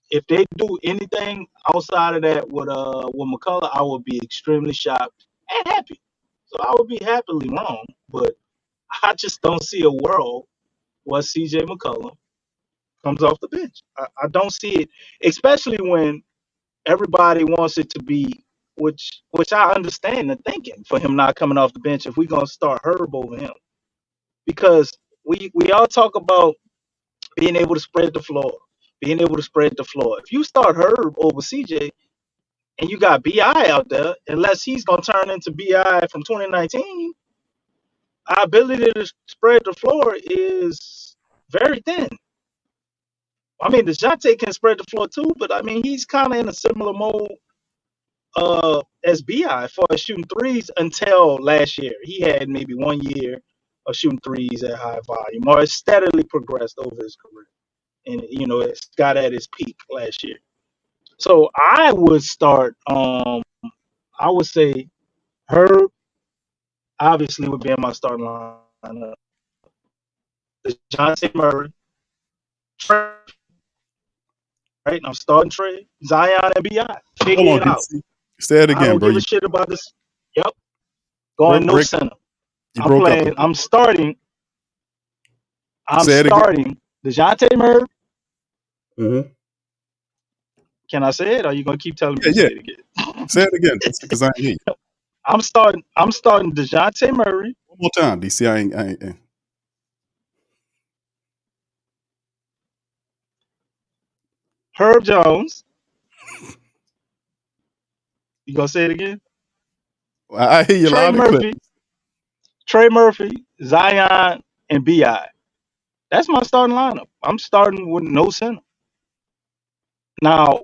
If they do anything outside of that with McCullough, I would be extremely shocked and happy. So I would be happily wrong, but I just don't see a world where CJ McCollum comes off the bench. I don't see it, especially when everybody wants it to be, which I understand the thinking for him not coming off the bench if we're gonna start Herb over him, because we all talk about being able to spread the floor. If you start Herb over CJ and you got BI out there, unless he's going to turn into BI from 2019, our ability to spread the floor is very thin. I mean, DeJounte can spread the floor too, but I mean, he's kind of in a similar mode as BI for shooting threes until last year. He had maybe 1 year of shooting threes at high volume, or it steadily progressed over his career. And, it's got at its peak last year. So I would start, I would say Herb obviously would be in my starting lineup. DeJounte Murray, Trey, right? I'm starting Trey, Zion, and BI. Figure it out. Say it again, I don't bro. give a shit about this. Yep. Going no center. I'm starting I'm Say it again. starting DeJounte Murray. Mm-hmm. Can I say it, or are you gonna keep telling me Yeah, to say yeah. it again? Say it again, because I ain't hear you. I'm starting DeJounte Murray, One more time, DC. I ain't. Herb Jones. You gonna say it again? I hear you Trey loud and clear. Murphy, Zion, and Bi. That's my starting lineup. I'm starting with no center. Now,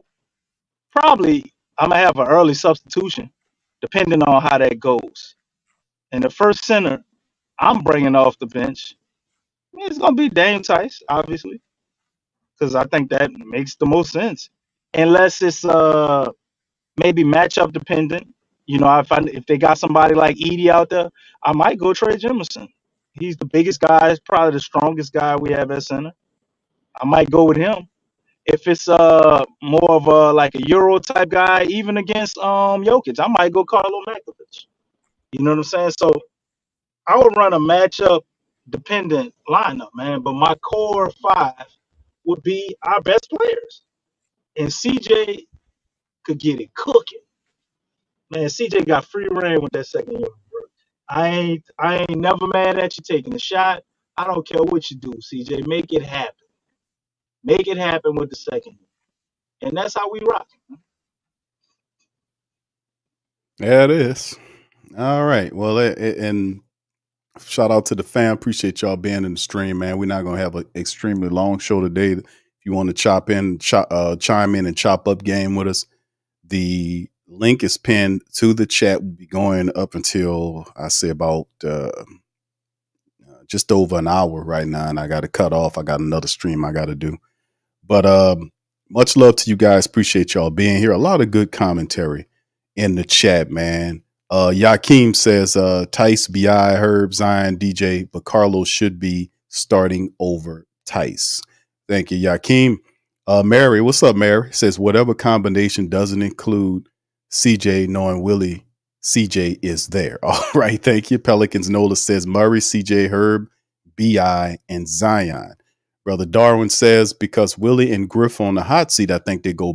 probably I'm gonna have an early substitution, depending on how that goes. And the first center I'm bringing off the bench, it's gonna be Dame Tice, obviously, because I think that makes the most sense. Unless it's maybe matchup dependent. You know, if they got somebody like Edie out there, I might go Trey Jemison. He's the biggest guy, he's probably the strongest guy we have at center. I might go with him. If it's more of a like a Euro type guy, even against Jokic, I might go Carlo Makovic. You know what I'm saying? So I would run a matchup dependent lineup, man. But my core five would be our best players. And CJ could get it cooking. Man, CJ got free reign with that second year, bro. I ain't never mad at you taking a shot. I don't care what you do, CJ. Make it happen. Make it happen with the second year. And that's how we rock. There it is. All right. Well, and shout out to the fam. Appreciate y'all being in the stream, man. We're not gonna have an extremely long show today. If you want to chime in and chop up game with us, the link is pinned to the chat. We'll be going up until I say about just over an hour right now, and I got to cut off. I got another stream I got to do. But much love to you guys. Appreciate y'all being here. A lot of good commentary in the chat, man. Yakeem says Tice, Bi, Herb, Zion, DJ, but Carlos should be starting over Tice. Thank you, Yakeem. Mary, what's up, Mary? Says whatever combination doesn't include CJ, knowing Willie, CJ is there. All right, thank you. Pelicans Nola says Murray, CJ, Herb, Bi, and Zion. Brother Darwin says because Willie and Griff on the hot seat, I think they go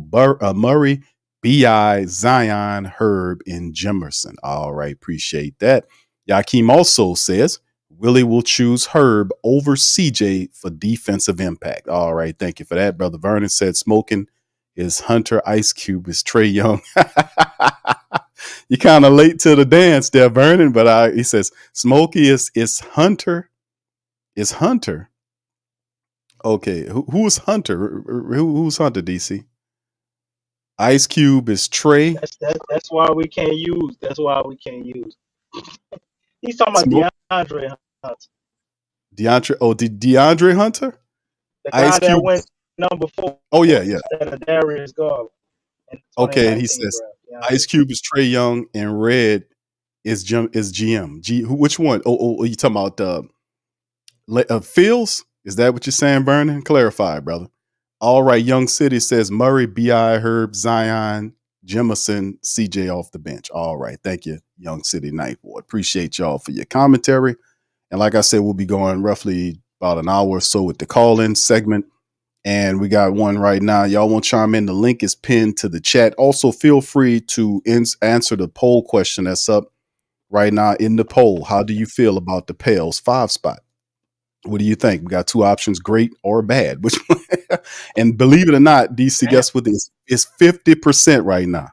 Murray, Bi, Zion, Herb, and Jimerson. All right, appreciate that. Yakeem also says Willie will choose Herb over CJ for defensive impact. All right, thank you for that. Brother Vernon said smoking is Hunter, Ice Cube is Trey Young. You're kind of late to the dance there, Vernon, but he says Smokey is Hunter. Is Hunter. Okay, who's Hunter? Who's Hunter, DC? Ice Cube is Trey. That's why we can't use. That's why we can't use. He's talking about Smoke. DeAndre Hunter, DeAndre Hunter? the guy Ice that Cube. went number 4. Oh, yeah. Instead of Darius Garland. Okay, and he says Ice Cube is Trey Young and Red is GM. Which one? Oh, you talking about Fields? Is that what you're saying, Vernon? Clarify, brother. All right, Young City says Murray, Bi, Herb, Zion, Jemison, CJ off the bench. All right, thank you, Young City Night Board. Appreciate y'all for your commentary. And like I said, we'll be going roughly about an hour or so with the call-in segment. And we got one right now. Y'all want to chime in? The link is pinned to the chat. Also, feel free to answer the poll question that's up right now in the poll. How do you feel about the Pels 5 spot? What do you think? We got two options, great or bad. Which one? And believe it or not, DC, guess what this is? 50% right now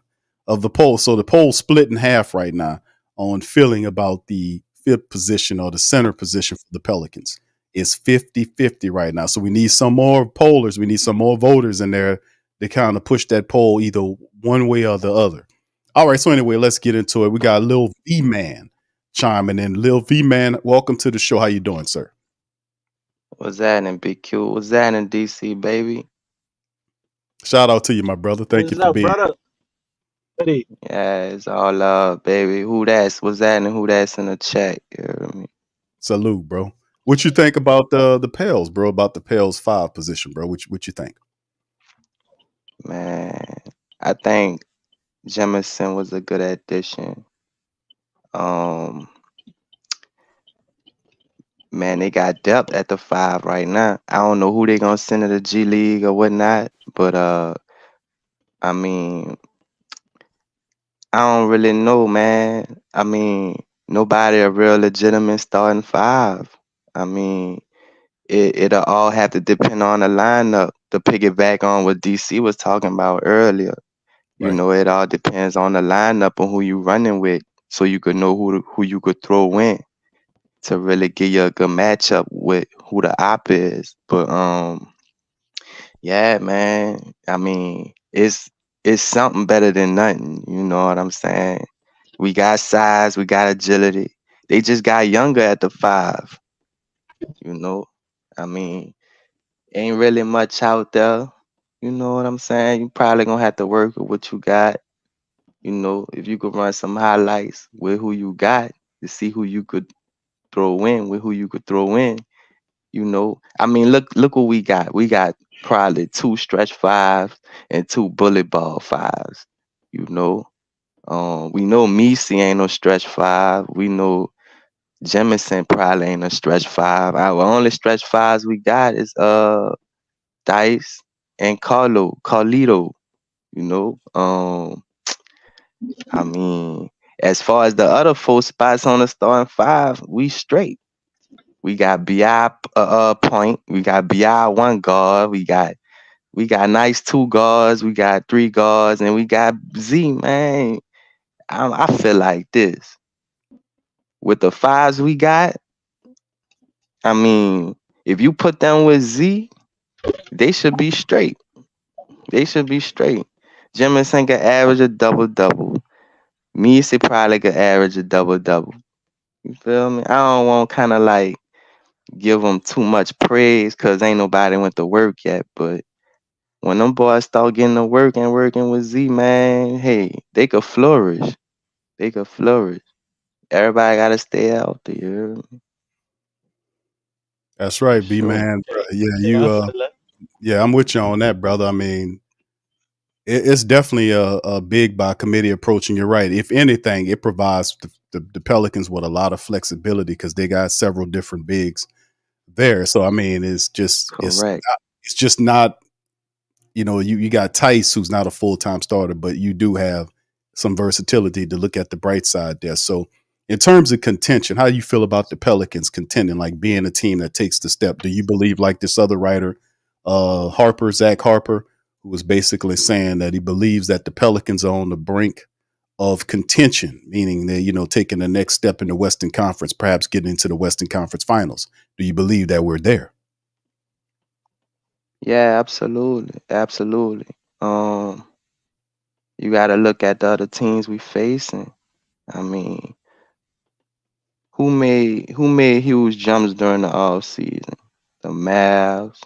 of the poll. So the poll split in half right now on feeling about the fifth position or the center position for the Pelicans. It's 50-50 right now. So we need some more pollers. We need some more voters in there to kind of push that poll either one way or the other. All right. So anyway, let's get into it. We got Lil V-Man chiming in. Lil V-Man, welcome to the show. How you doing, sir? What's that in BQ? What's that in DC, baby? Shout out to you, my brother. Thank you for being brother? Yeah, it's all love, baby. What's that and who that's in the chat? You hear me? Salute, bro. What you think about the Pels, bro? About the Pels 5 position, bro? What you think? Man, I think Jemison was a good addition. Man, man, they got depth at the 5 right now. I don't know who they gonna send to the G League or whatnot, but I mean, I don't really know, man. I mean, nobody a real legitimate starting 5. I mean, it'll all have to depend on the lineup. To piggyback on what DC was talking about earlier, you Right. know, it all depends on the lineup and who you running with, so you could know who you could throw in to really give you a good matchup with who the op is. But yeah, man. I mean, it's something better than nothing. You know what I'm saying? We got size, we got agility. They just got younger at the 5. You know, I mean, ain't really much out there. You know what I'm saying? You probably gonna have to work with what you got. You know, if you could run some highlights with who you got to see who you could throw in with who you could throw in. You know, I mean, look what we got. We got probably 2 stretch 5s and 2 bullet ball 5s. You know, we know Messi ain't no stretch 5. We know Jemison probably ain't a stretch 5. Our only stretch 5s we got is Dice and Carlito. You know, I mean, as far as the other 4 spots on the starting 5, we straight. We got Bi point. We got Bi 1 guard. We got nice 2 guards. We got 3 guards, and we got Z. Man, I feel like this with the 5s we got. I mean, if you put them with Z, they should be straight. They should be straight. Jemison can average a double. Messi probably could average a double. You feel me? I don't want kind of like give them too much praise because ain't nobody went to work yet. But when them boys start getting to work and working with Z, man, hey, they could flourish. They could flourish. Everybody gotta stay healthy. You hear me? That's right, B Sure. man. Yeah, Yeah, I you. feel that. Yeah, I'm with you on that, brother. I mean, it's definitely a big by committee approach, and you're right. If anything, it provides the Pelicans with a lot of flexibility because they got several different bigs there. So I mean, Correct. it's just not, you got Tice, who's not a full time starter, but you do have some versatility to look at the bright side there. So in terms of contention, how do you feel about the Pelicans contending, like being a team that takes the step? Do you believe, like this other writer, Zach Harper, who was basically saying that he believes that the Pelicans are on the brink of contention, meaning that, taking the next step in the Western Conference, perhaps getting into the Western Conference Finals? Do you believe that we're there? Yeah, absolutely. Um, you gotta look at the other teams we facing. I mean, who made huge jumps during the off season? The Mavs.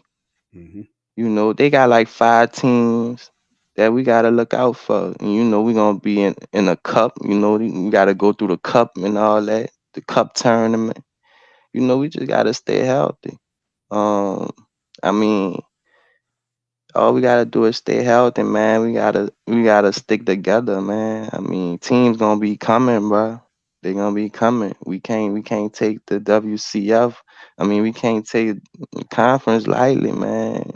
Mm-hmm. You know, they got like 5 teams that we gotta look out for. And you know, we're gonna be in a cup. You know, we gotta go through the cup and all that, the cup tournament. You know, we just gotta stay healthy. Um, I mean, all we gotta do is stay healthy, man. We gotta stick together, man. I mean, teams gonna be coming, bro. They gonna be coming. We can't take the WCF. I mean, we can't take the conference lightly, man.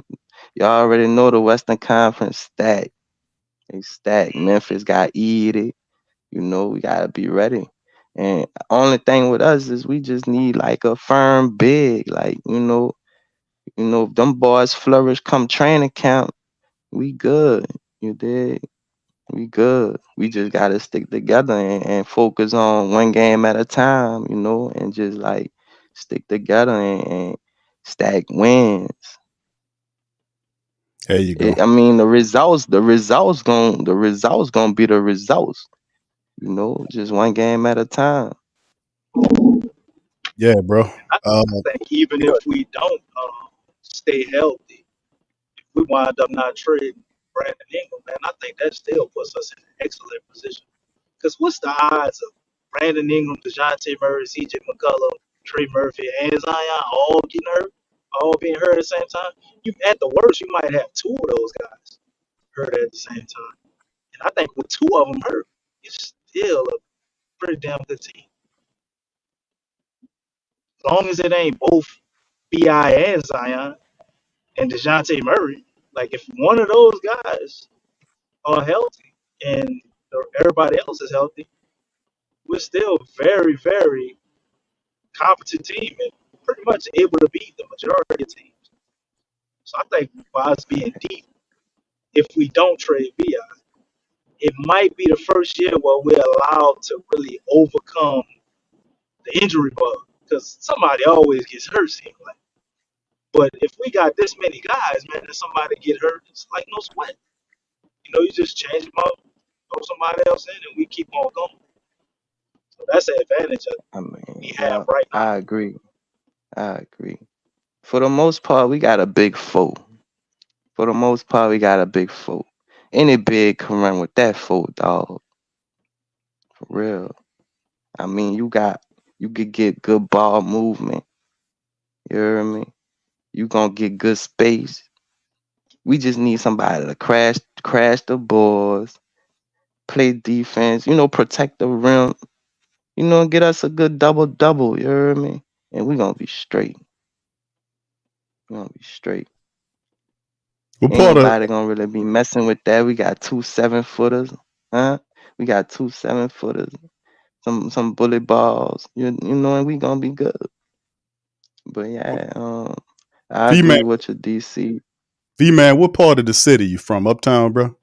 Y'all already know the Western Conference stacked. They stacked. Memphis got eated. You know, we gotta be ready. And only thing with us is we just need like a firm big, like if them boys flourish come training camp, we good. You dig? We good. We just gotta stick together and focus on one game at a time, and just like stick together and stack wins. There you go. I mean, the results gonna be the results. Just one game at a time. Yeah, bro. I Uh, think even if we don't stay healthy, if we wind up not trading Brandon Ingram, man, I think that still puts us in an excellent position. Because what's the odds of Brandon Ingram, DeJounte Murray, CJ McCollum, Trey Murphy, and Zion all getting hurt, all being hurt at the same time? At the worst, you might have 2 of those guys hurt at the same time. And I think with 2 of them hurt, it's still a pretty damn good team. long as it ain't both Bi and Zion and DeJounte Murray, like if one of those guys are healthy and everybody else is healthy, we're still very, very competent team and pretty much able to beat the majority of teams. So I think by us being deep, if we don't trade Bi, it might be the first year where we're allowed to really overcome the injury bug because somebody always gets hurt, seems like. But if we got this many guys, man, and somebody get hurt, it's like no sweat. You just change them up, throw somebody else in, and we keep on going. So that's the advantage I mean, we have right now. I agree. For the most part, we got a big foe. Any big can run with that foe, dog. For real. I mean, you could get good ball movement. You hear me? You gonna get good space. We just need somebody to crash the boards, play defense, protect the rim, get us a good double, you hear me? And we gonna be straight. What Ain't part of nobody gonna really be messing with that. We got 2 7-footers, huh? We got 2 7-footers, some bullet balls, and we gonna be good. But yeah, I V-Man? agree with you, DC. V-Man, what part of the city you from? Uptown, bro?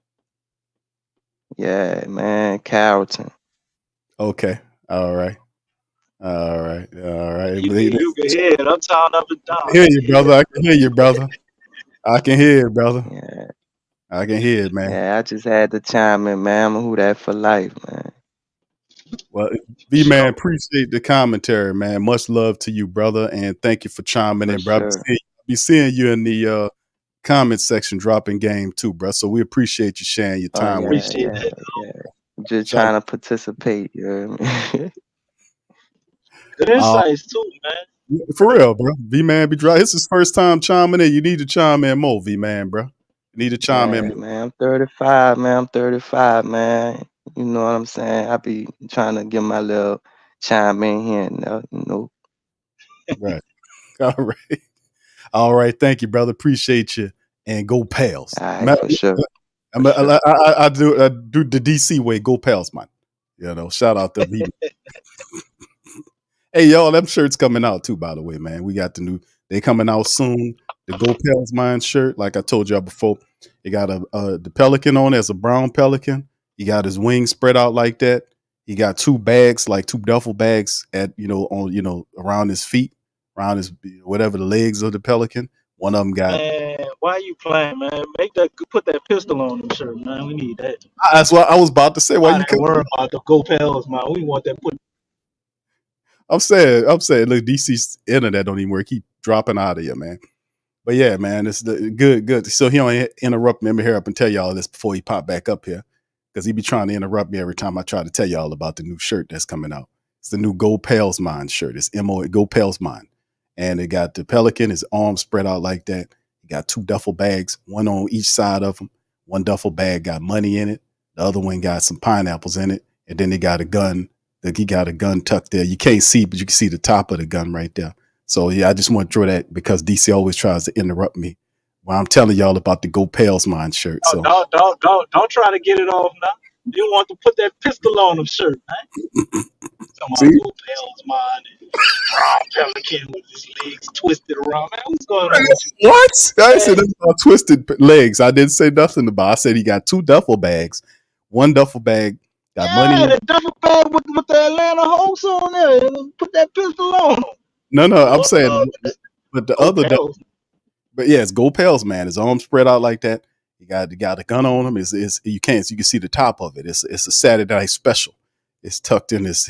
Yeah, man, Carrollton. Okay. All right. You can hear it uptown, up and down. I hear you, brother. I can hear you, brother. I can hear it, brother. Yeah. I can hear it, man. Yeah, I just had to chime in, man. I'm who that for life, man. Well, V-Man, appreciate the commentary, man. Much love to you, brother, and thank you for chiming in, brother. Sure. Be seeing you in the comment section dropping game too, bro. So we appreciate you sharing your time. Yeah. Just trying to participate, you hear me? Good insights too, man. For real, bro. V-Man be dry. It's his first time chiming in. You need to chime in more, V-Man, bro. You need to chime in more. Man. I'm 35, man. You know what I'm saying? I be trying to get my little chime in here, Right. All right. Thank you, brother. Appreciate you. And go Pels. All right, for sure. I do the DC way. Go Pels, man. Shout out to V. Hey, y'all, them shirts coming out too, by the way, man. We got they coming out soon. The Go Pels Mine shirt, like I told y'all before, it got the Pelican on it as a brown Pelican. He got his wings spread out like that. He got 2 bags, like 2 duffel bags around his feet, around his whatever the legs of the Pelican. One of them got. Man, why are you playing, man? Put that pistol on the shirt, man. We need that. That's what I was about to say. Why you couldn't worry about the Go Pels, man? We want that put. I'm saying, look, DC's internet don't even work. Keep dropping out of here, man. But yeah, man, it's good. So he don't interrupt me. Let me hurry up and tell y'all this before he pop back up here, because he be trying to interrupt me every time I try to tell y'all about the new shirt that's coming out. It's the new Go Pels Mine shirt. It's Go Pels Mine, and it got the Pelican, his arms spread out like that. He got 2 duffel bags, one on each side of him. One duffel bag got money in it. The other one got some pineapples in it, and then he got a gun. He got a gun tucked there. You can't see, but you can see the top of the gun right there. So yeah, I just want to throw that because DC always tries to interrupt me while I'm telling y'all about the Go Pels Mine shirt. So don't try to get it off now. You want to put that pistol on the shirt, man. Come on, Go Pels Mine. Pelican with his legs twisted around, man. What's going on with you? What? I said nothing about twisted legs. I didn't say nothing about. I said he got 2 duffel bags. One duffel bag got money in the duffel bag with the Atlanta Hawks on there. Put that pistol on him. No, I'm saying, but the other, but yeah, it's Go Pels, man. His arms spread out like that. He got a gun on him. You can see the top of it. It's a Saturday night special. It's tucked in his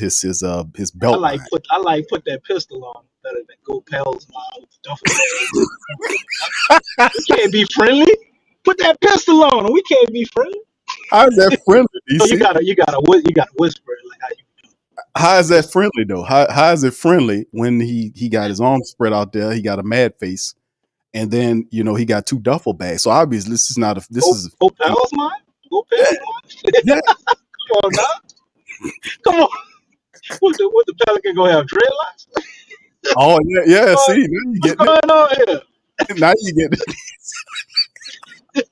belt. I like put that pistol on better than Go Pels Mine with the duffel bag. We can't be friendly. Put that pistol on him. We can't be friendly. How is that friendly? So you gotta whisper it like how you. How is that friendly though? How is it friendly when he got his arms spread out there? He got a mad face, and then he got 2 duffel bags. So obviously this is not Go Pels Mine. Go Pels Mine. Yeah. Come on now. Come on. What the Pelican gonna have dreadlocks? Oh yeah. See, now you What's getting going on here? it. Now you getting it.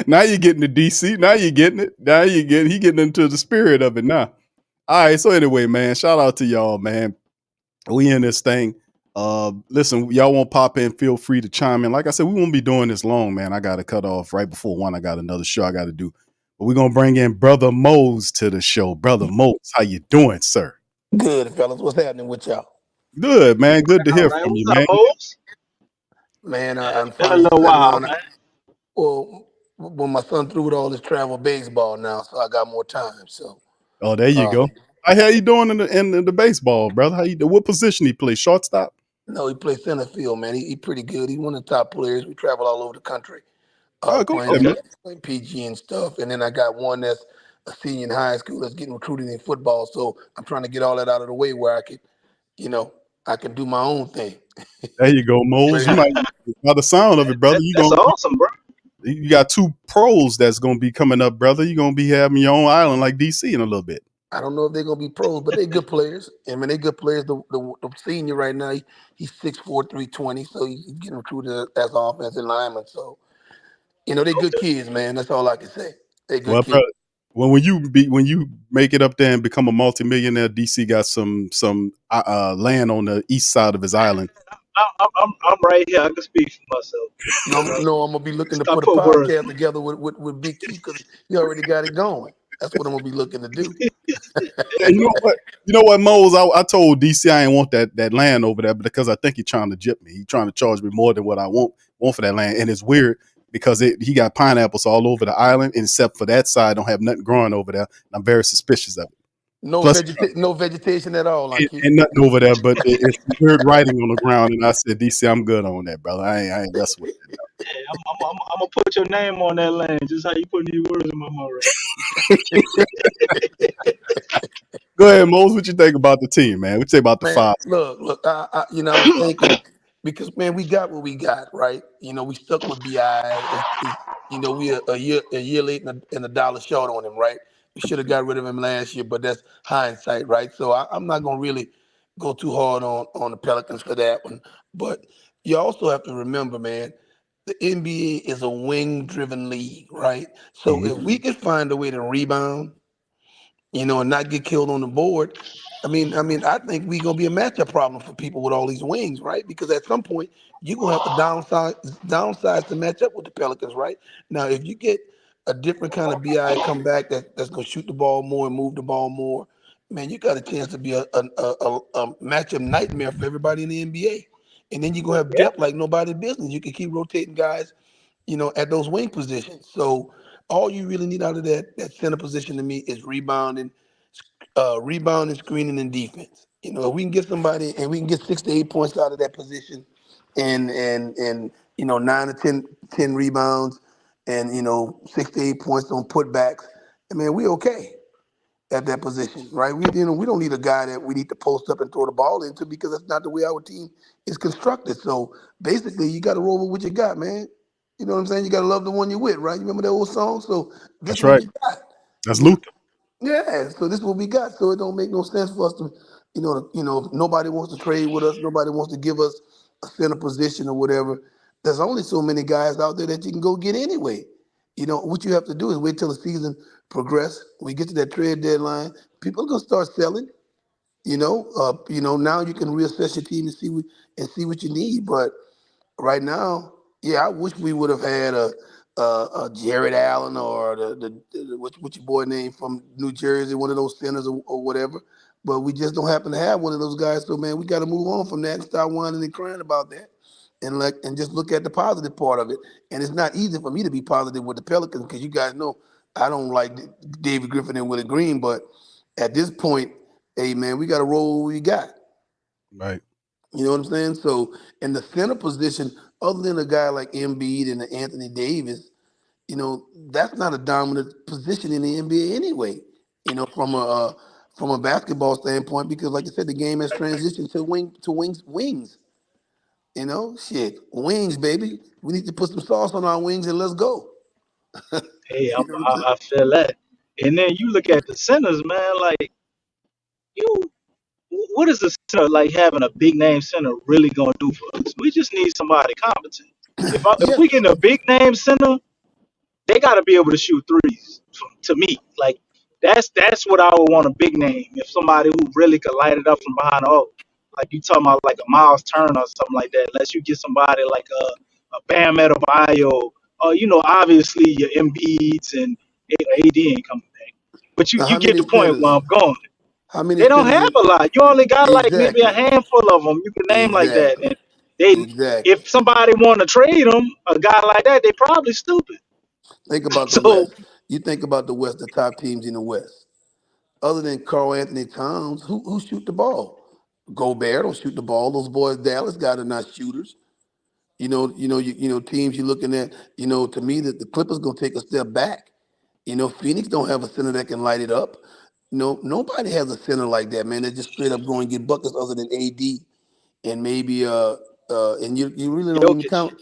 Now you're getting the DC. Now you're getting it. Now he getting into the spirit of it now. All right. So anyway, man, shout out to y'all, man. We in this thing. Listen, y'all won't pop in, feel free to chime in. Like I said, we won't be doing this long, man. I got to cut off right before 1. I got another show I got to do. But we're gonna bring in Brother Mose to the show. Brother Mose, how you doing, sir? Good, fellas. What's happening with y'all? Good, man. Good to All hear right, from you, what's up, man. Mose? Man, I'm Been a finally little settling while, on it. man. Well, when my son threw with all this travel baseball now, so I got more time. So, Oh, there you go. How you doing in the baseball, brother? How you do? What position he play? Shortstop? no, he plays center field, man. He pretty good. He's one of the top players. We travel all over the country, Oh, go ahead, man. playing PG and stuff. And then I got one that's a senior in high school that's getting recruited in football. So I'm trying to get all that out of the way where I can do my own thing. There you go, Mose. You might, by the sound of it, brother, That's awesome, bro. you got 2 pros that's gonna be coming up, brother. You're gonna be having your own island like DC in a little bit. I don't know if they're gonna be pros, but they're good players. I mean, they're good players. The senior right now, he's 6'4", 320, so he's getting recruited as an offensive lineman. So they're good kids, man. That's all I can say. They're good Well, kids. brother, when you make it up there and become a multimillionaire, DC got some land on the east side of his island. I'm right here. I can speak for myself. No, I'm gonna be looking to Stop put a put words. podcast together with Big Q because he already got it going. That's what I'm gonna be looking to do. Yeah, you know what? You know what, Mose? I told DC I ain't want that land over there because I think he's trying to jip me. He's trying to charge me more than what I want for that land, and it's weird because he got pineapples all over the island, except for that side, don't have nothing growing over there. And I'm very suspicious of it. No Plus, no vegetation at all, like you. ain't nothing over there, but it's weird writing on the ground. And I said, DC, I'm good on that, brother. I ain't messing with it. Hey, I'm gonna put your name on that land, just how you put these words in my mouth. Right? Go ahead, Mose. What you think about the team, man? What you think about the Man, 5? look. I was thinking because man, we got what we got, right? We stuck with Bi. We a year late and a dollar short on him, right? We should have got rid of him last year, but that's hindsight, right? So I'm not gonna really go too hard on the Pelicans for that one. But you also have to remember, man, the NBA is a wing-driven league, right? So if we could find a way to rebound and not get killed on the board. I think we're gonna be a matchup problem for people with all these wings, right? Because at some point you're gonna have to downsize to match up with the Pelicans, right? Now, if you get a different kind of Bi come back that's gonna shoot the ball more and move the ball more, man, you got a chance to be a matchup nightmare for everybody in the NBA. And then you're gonna have depth like nobody's business. You can keep rotating guys, at those wing positions. So all you really need out of that center position to me is rebounding, screening, and defense. If we can get somebody and we can get 6 to 8 points out of that position, and 9 to 10 rebounds, and 6 to 8 points on putbacks. I mean, we okay at that position, right? We don't need a guy that we need to post up and throw the ball into because that's not the way our team is constructed. So basically, you got to roll with what you got, man. You know what I'm saying? You got to love the one you're with, right? You remember that old song? So this That's is what right. we got. That's You know, Luther. yeah, so this is what we got. So it don't make no sense for us to, if nobody wants to trade with us, nobody wants to give us a center position or whatever. There's only so many guys out there that you can go get anyway. What you have to do is wait till the season progress. When we get to that trade deadline, people are gonna start selling. Now you can reassess your team and see what you need. But right now, yeah, I wish we would have had a Jared Allen or what's your boy name from New Jersey, one of those centers or whatever. But we just don't happen to have one of those guys. So man, we got to move on from that and start whining and crying about that, and just look at the positive part of it. And it's not easy for me to be positive with the Pelicans because you guys know I don't like David Griffin and Willie Green. But at this point, hey man, we got to roll what we got. Right. You know what I'm saying? So in the center position, other than a guy like Embiid and Anthony Davis, that's not a dominant position in the NBA anyway. From a basketball standpoint, because like I said, the game has transitioned to wings. Shit, wings, baby. We need to put some sauce on our wings and let's go. Hey, You know what I'm saying? I feel that. And then you look at the centers, man. Like you, what is the center like having a big name center really gonna do for us? We just need somebody competent. If Yeah, we get a big name center, they got to be able to shoot threes. To me, like that's what I would want a big name. If somebody who really could light it up from behind the arc, like you talking about like a Miles Turner or something like that. Unless you get somebody like a Bam Adebayo, or obviously your Embiids and AD ain't coming back. But you now you how get many the point where centers? I'm going. How many They don't centers? have a lot. You only got like maybe a Exactly. handful of them you can name like that. Exactly. And they, Exactly. if somebody want to trade them, a guy like that, they probably stupid. Think about the So West. You think about the West, the top teams in the West. Other than Carl Anthony Towns, who shoot the ball? Gobert don't shoot the ball. Those boys, Dallas guys are not shooters. Teams you're looking at. To me, that the Clippers gonna take a step back. Phoenix don't have a center that can light it up. Nobody has a center like that, man. That just straight up going and get buckets other than AD and maybe and you really don't even Jokic, count.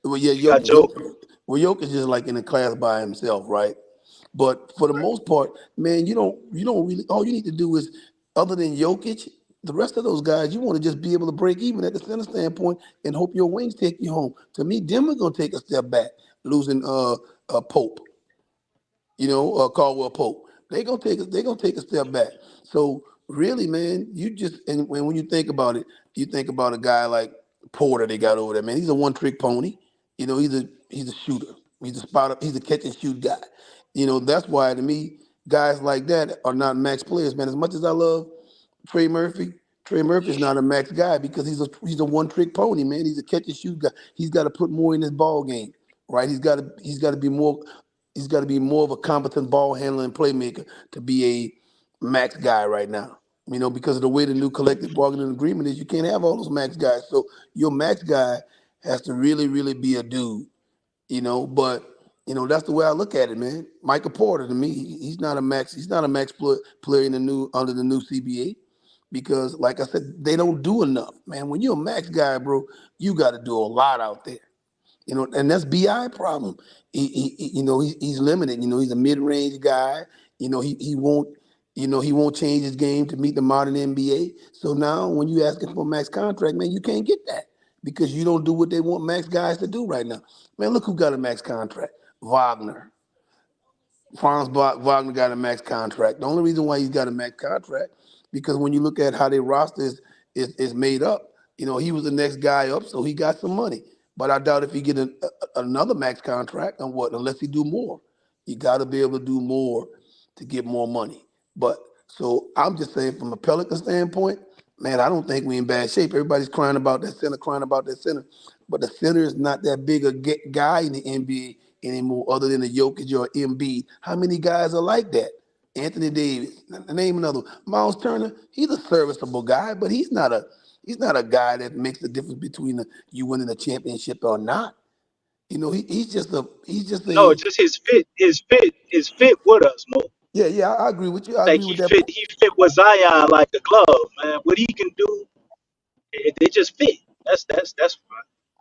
Well, yeah, you got Jokic. Joker. Jokic is like in a class by himself, right? But for the most part, man, you don't really. All you need to do is, other than Jokic, the rest of those guys, you want to just be able to break even at the center standpoint and hope your wings take you home. To me, Denver gonna take a step back, losing Pope. Caldwell Pope. They gonna take a step back. So really, man, and when you think about it, you think about a guy like Porter they got over there, man. He's a one-trick pony. He's a shooter. He's a spotter. He's a catch and shoot guy. That's why to me, guys like that are not max players, man. As much as I love Trey Murphy. Trey Murphy is not a max guy because he's a one trick pony, man. He's a catch and shoot guy. He's got to put more in his ball game, right? He's got to be more. He's got to be more of a competent ball handler and playmaker to be a max guy right now. Because of the way the new collective bargaining agreement is, you can't have all those max guys. So your max guy has to really, really be a dude. But that's the way I look at it, man. Michael Porter to me, he's not a max. He's not a max player in the new under the new CBA because, like I said, they don't do enough, man. When you're a max guy, bro, you got to do a lot out there. And that's Bi problem. He's limited. He's a mid-range guy. He won't. He won't change his game to meet the modern NBA. So now, when you ask him for a max contract, man, you can't get that because you don't do what they want max guys to do right now. Man, look who got a max contract: Wagner. Wagner got a max contract. The only reason why he's got a max contract because when you look at how their roster is made up, he was the next guy up, so he got some money. But I doubt if he get another max contract on what, unless he do more. You got to be able to do more to get more money. But so I'm just saying, from a Pelican standpoint, man, I don't think we're in bad shape. Everybody's crying about that center, but the center is not that big a guy in the NBA anymore, other than a Jokic or Embiid. How many guys are like that? Anthony Davis, name another. Miles Turner, he's a serviceable guy, but he's not a guy that makes the difference between you winning a championship or not. He's just a No, just his fit with us, Mo. yeah. I agree with you. I Like agree he with that. fit he fit with Zion like a glove, man. What he can do, they just fit. That's fine.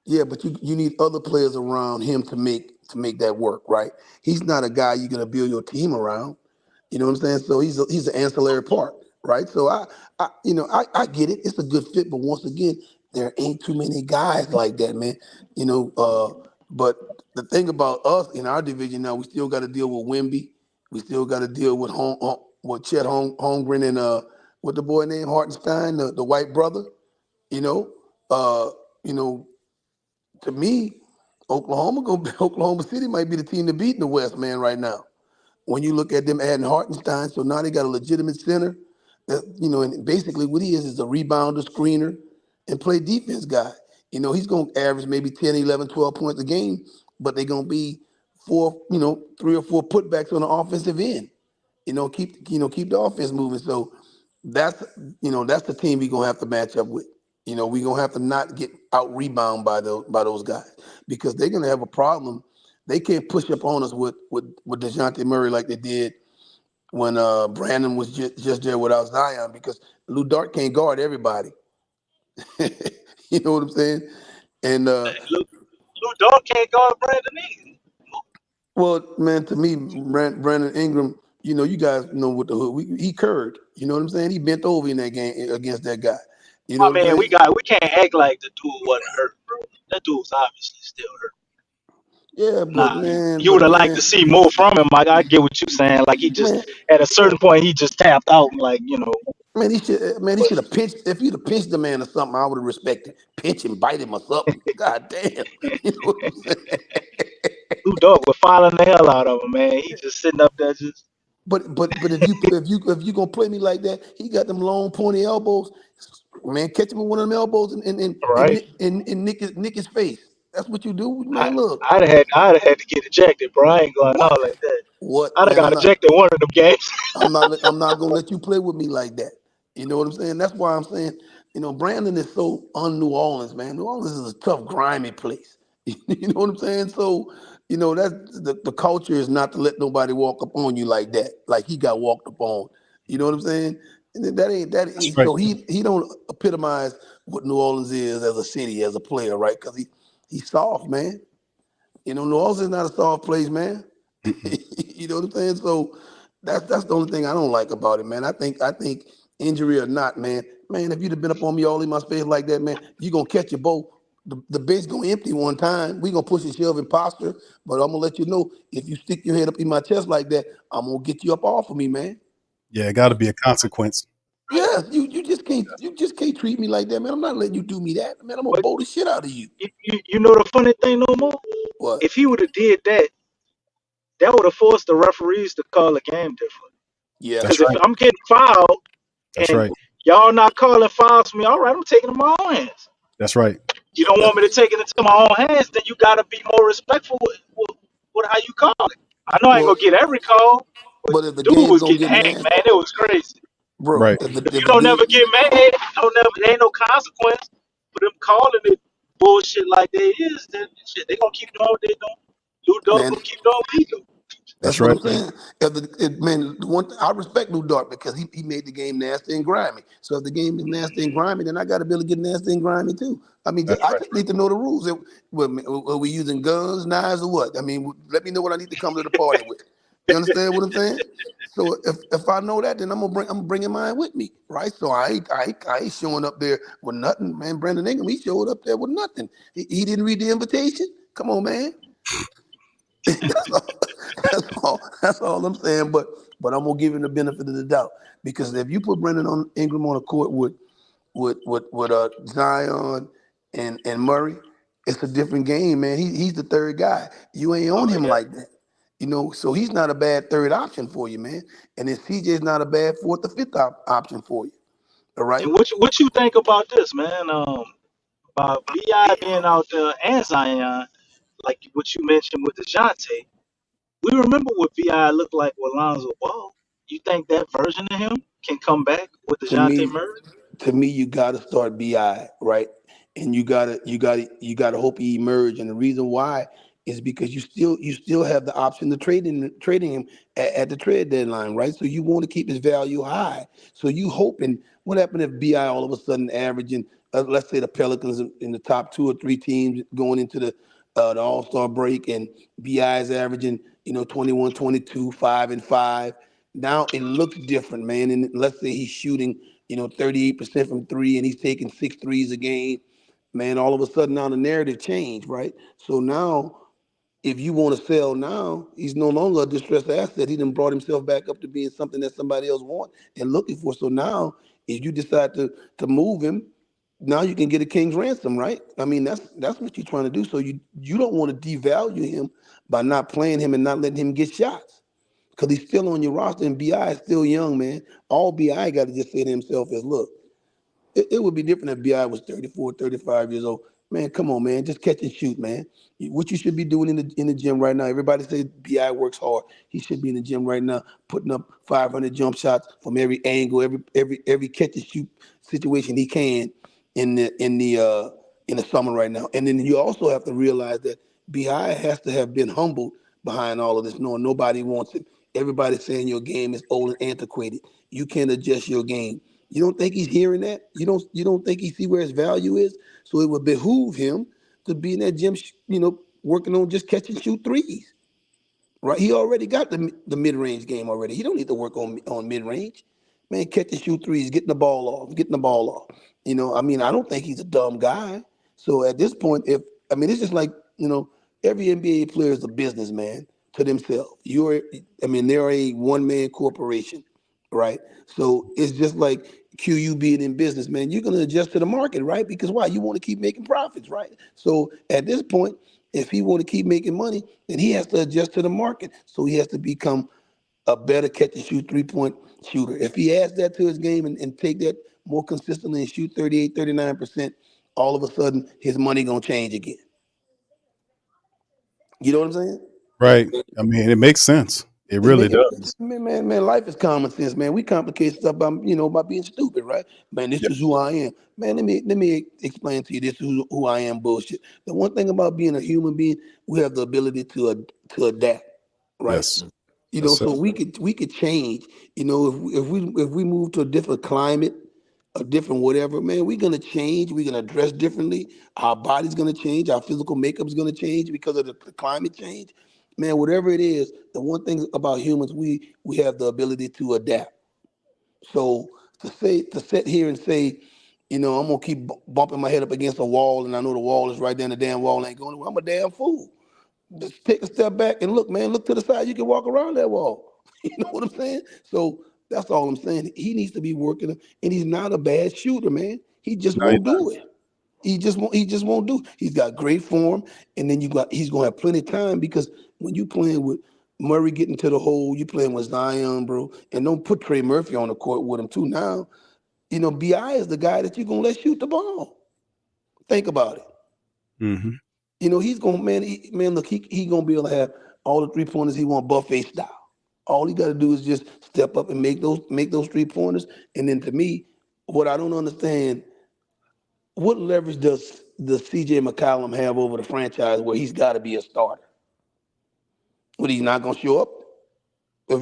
Yeah, but you need other players around him to make that work, right? He's not a guy you're gonna build your team around. You know what I'm saying? So he's an ancillary part, right? So I get it. It's a good fit, but once again, there ain't too many guys like that, man. But the thing about us in our division now, we still got to deal with Wemby. We still got to deal with Chet Holmgren and what the boy named Hartenstein, the white brother. You know, uh, you know, to me, Oklahoma City might be the team to beat in the West, man, right now. When you look at them adding Hartenstein, so now they got a legitimate center. And basically what he is a rebounder, screener, and play defense guy. He's going to average maybe 10, 11, 12 points a game, but they're going to be 3 or 4 putbacks on the offensive end. Keep the offense moving. So that's the team we're gonna have to match up with. We're gonna have to not get out rebound by those guys because they're gonna have a problem. They can't push up on us with DeJounte Murray like they did when Brandon was just there without Zion because Lou Dart can't guard everybody. You know what I'm saying? And Lou Dort can't guard Brandon either. well, man, to me, Brandon Ingram You know, you guys know what the hood. He curved. You know what I'm saying? He bent over in that game against that guy. You know I what I'm mean, saying? we can't act like the dude wasn't hurt, bro. That dude was obviously still hurt. Yeah, Nah, you would but have liked to man, see more from him. Like I get what you're saying. Like he just man, at a certain point he just tapped out. Like you know, he but should have pinched. If he'd have pinched the man or something, I would have respected. Pinch him, bite him or something. God damn, you know what I'm saying? Lou Dog was filing the hell out of him, man. He just sitting up there just But if you gonna play me like that, he got them long pointy elbows. Man, catch him with one of them elbows right. and nick his face. That's what you do, I man. Look, I'd have had to get ejected, bro. I ain't going what? out like that. What, I'd have man? got ejected one of them games. I'm not gonna let you play with me like that. You know what I'm saying? That's why I'm saying, Brandon is so un-New Orleans, man. New Orleans is a tough, grimy place. You know what I'm saying? So, that's the culture is not to let nobody walk up on you like that, like he got walked up on. You know what I'm saying? And then that That's ain't right. so he don't epitomize what New Orleans is as a city, as a player, right? Because he's soft, man. New Orleans is not a soft place, man. Mm-mm. You know what I'm saying? So that's the only thing I don't like about it, man. I think injury or not, man, if you'd have been up on me all in my space like that, man, you gonna catch your bow. The bench gonna empty one time. We gonna push and shove and posture, but I'm gonna let you know if you stick your head up in my chest like that, I'm gonna get you up off of me, man. Yeah, it got to be a consequence. Yes, you just can't treat me like that, man. I'm not letting you do me that, man. I'm gonna But bow the shit out of you. you know the funny thing no more? What? If he would have did that, that would have forced the referees to call the game different. Yeah, That's Because if right. I'm getting fouled That's and right. y'all not calling fouls for me, all right, I'm taking it in my own hands. That's right. You don't want that's me to take it into my own hands, then you got to be more respectful with how you call it. I know I ain't well. gonna get every call, but But if the dude game's was gonna getting get hacked, nasty, man. It was crazy. bro. Right. If you If the don't never game, get mad, there ain't no consequence for them calling it bullshit like they is. Then shit, they gonna keep doing what they doing. Lou Dog man, gonna keep doing what he do. that's That's what right. I'm saying. Man, I respect Lou Dart because he made the game nasty and grimy. So if the game is nasty and grimy, then I got to be able to get nasty and grimy too. I mean, That's I right. just need to know the rules. Are we using guns, knives, or what? I mean, let me know what I need to come to the party with. You understand what I'm saying? So if I know that, then I'm bringing mine with me, right? So I ain't showing up there with nothing, man. Brandon Ingram, he showed up there with nothing. He didn't read the invitation. Come on, man. That's all, that's all I'm saying. But I'm gonna give him the benefit of the doubt because if you put Brendan Ingram on a court with Zion and Murray, it's a different game, man. He's the third guy. You ain't on Oh him yeah. like that. So he's not a bad third option for you, man. And then CJ's not a bad fourth or fifth option for you. All right. And what you think about this, man? About Bi being out there and Zion, like what you mentioned with DeJounte. We remember what Bi looked like with Lonzo Ball. You think that version of him can come back with To DeJounte me, Murray? you got to start Bi, right, and you gotta hope he emerge. And the reason why is because you still have the option to trading him at the trade deadline, right? So you want to keep his value high. So you hoping what happened if Bi all of a sudden averaging, let's say the Pelicans in the top two or three teams going into the All-Star break, and Bi is averaging 21, 22, 5 and 5. Now it looks different, man. And let's say he's shooting 38% from three and he's taking 6 threes a game. Man, all of a sudden now the narrative changed, right? So now if you want to sell now, he's no longer a distressed asset. He done brought himself back up to being something that somebody else want and looking for. So now if you decide to move him, now you can get a king's ransom, right? I mean, that's what you're trying to do. So you don't want to devalue him by not playing him and not letting him get shots because he's still on your roster and Bi is still young, man. All Bi got to just say to himself is, look, it would be different if Bi was 34, 35 years old. Man, come on, man. Just catch and shoot, man. What you should be doing in the gym right now. Everybody says Bi works hard. He should be in the gym right now, putting up 500 jump shots from every angle, every catch and shoot situation he can in the summer right now. And then you also have to realize that Bi has to have been humbled behind all of this, knowing nobody wants it. Everybody's saying your game is old and antiquated. You can't adjust your game. You don't think he's hearing that? You don't think he see where his value is? So it would behoove him to be in that gym, working on just catch and shoot threes. right? He already got the mid range game already. He don't need to work on mid range. Man, catch and shoot threes, getting the ball off. You know, I mean, I don't think he's a dumb guy. So at this point, it's just like, every NBA player is a businessman to themselves. They're a one man corporation, right? So it's just like QU being in business, man. You're gonna adjust to the market, right? Because why? You want to keep making profits, right? So at this point, if he want to keep making money, then he has to adjust to the market. So he has to become a better catch and shoot 3-point shooter. If he adds that to his game and take that more consistently and shoot 38, 39%, all of a sudden his money gonna change again. You know what I'm saying? Right. I mean, it makes sense. It really does. Man, life is common sense, man. We complicate stuff by being stupid, right? Man, this Yeah. is who I am. Man, let me explain to you this is who I am bullshit. The one thing about being a human being, we have the ability to adapt, right? Yes. Yes, sir. So we could change. If we move to a different climate, a different whatever, man, we're gonna change. We're gonna dress differently. Our body's gonna change. Our physical makeup's gonna change because of the climate change. Man, whatever it is, the one thing about humans, we have the ability to adapt. So to sit here and say, I'm gonna keep bumping my head up against a wall, and I know the wall is right there, and the damn wall ain't going. I'm a damn fool. Just take a step back and look, man. Look to the side. You can walk around that wall. You know what I'm saying? So that's all I'm saying. He needs to be working, and he's not a bad shooter, man. He just No, you're won't not. do it. He just won't do. He's got great form, and then he's gonna have plenty of time because when you playing with Murray getting to the hole, you playing with Zion, bro, and don't put Trey Murphy on the court with him too. Now, Bi is the guy that you're gonna let shoot the ball. Think about it. Mm-hmm. He's gonna look, he gonna be able to have all the 3-pointers he want buffet style. All he got to do is just step up and make those 3-pointers. And then to me, what I don't understand, what leverage does CJ McCollum have over the franchise where he's got to be a starter? But he's not gonna show up if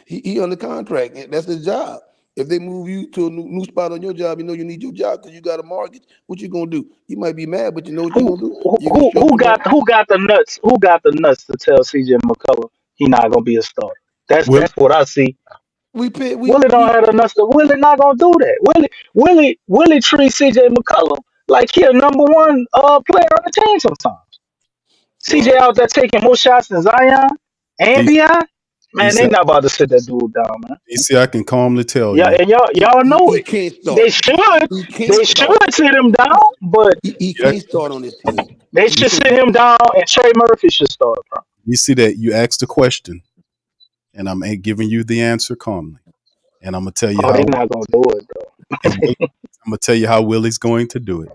he under contract. That's his job. If they move you to a new spot on your job, you need your job because you got a mortgage. What you gonna do? You might be mad, but you know what you're Who gonna do? who You're gonna show up who tomorrow. got the nuts? Who got the nuts to tell CJ McCullough he not gonna be a starter? Will, That's what I see. We pay Willie don't we have the nuts. Willie not gonna do that. Willie treats CJ McCullough like he a number one player on the team sometimes. CJ well, out there taking more shots than Zion and DC, Bi. Man, they DC, not about to sit that dude down, man. DC, I can calmly tell Yeah, you. and y'all know he it. can't They start. should He can't they start. should sit him down, but He Yeah, can't start on this team. they should sit him down and Trey Murphy should start, bro. you see that you asked the question, and I'm giving you the answer calmly, and I'm gonna tell you Oh, they how. not gonna do it, bro. And I'm gonna tell you how Willie's going to do it.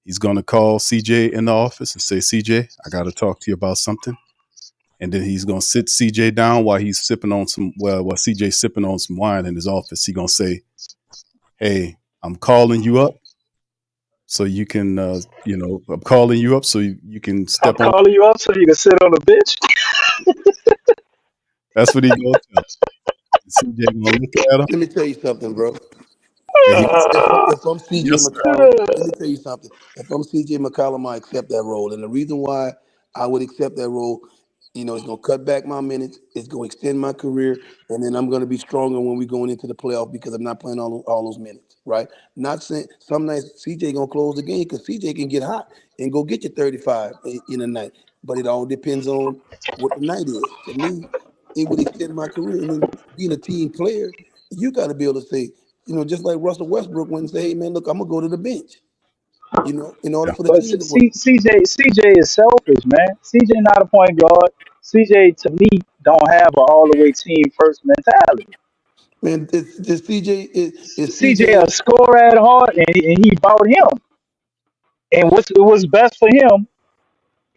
He's gonna call CJ in the office and say, "CJ, I got to talk to you about something." And then he's gonna sit CJ down while he's sipping on while CJ's sipping on some wine in his office. He's gonna say, "Hey, I'm calling you up so you can, I'm calling you up so you can I'm step on." calling you up so you can sit on the bench. That's what he's gonna tell. CJ gonna look at him, Let me tell you something, bro. and he gonna say, If I'm CJ "Yes, sir." McCollum, let me tell you something. If I'm CJ McCollum, I accept that role. And the reason why I would accept that role, it's going to cut back my minutes. It's going to extend my career. And then I'm going to be stronger when we're going into the playoff because I'm not playing all those minutes, right? Not saying some nights CJ going to close the game because CJ can get hot and go get you 35 in a night. But it all depends on what the night is. To me, it would extend my career. And then being a team player, you got to be able to say, just like Russell Westbrook went and say, hey, man, look, I'm going to go to the bench, in order Yeah. for the But team to work. CJ is selfish, man. CJ not a point guard. CJ to me don't have an all the way team first mentality. Man, is CJ CJ, a scorer at heart, and he bought him. And what's best for him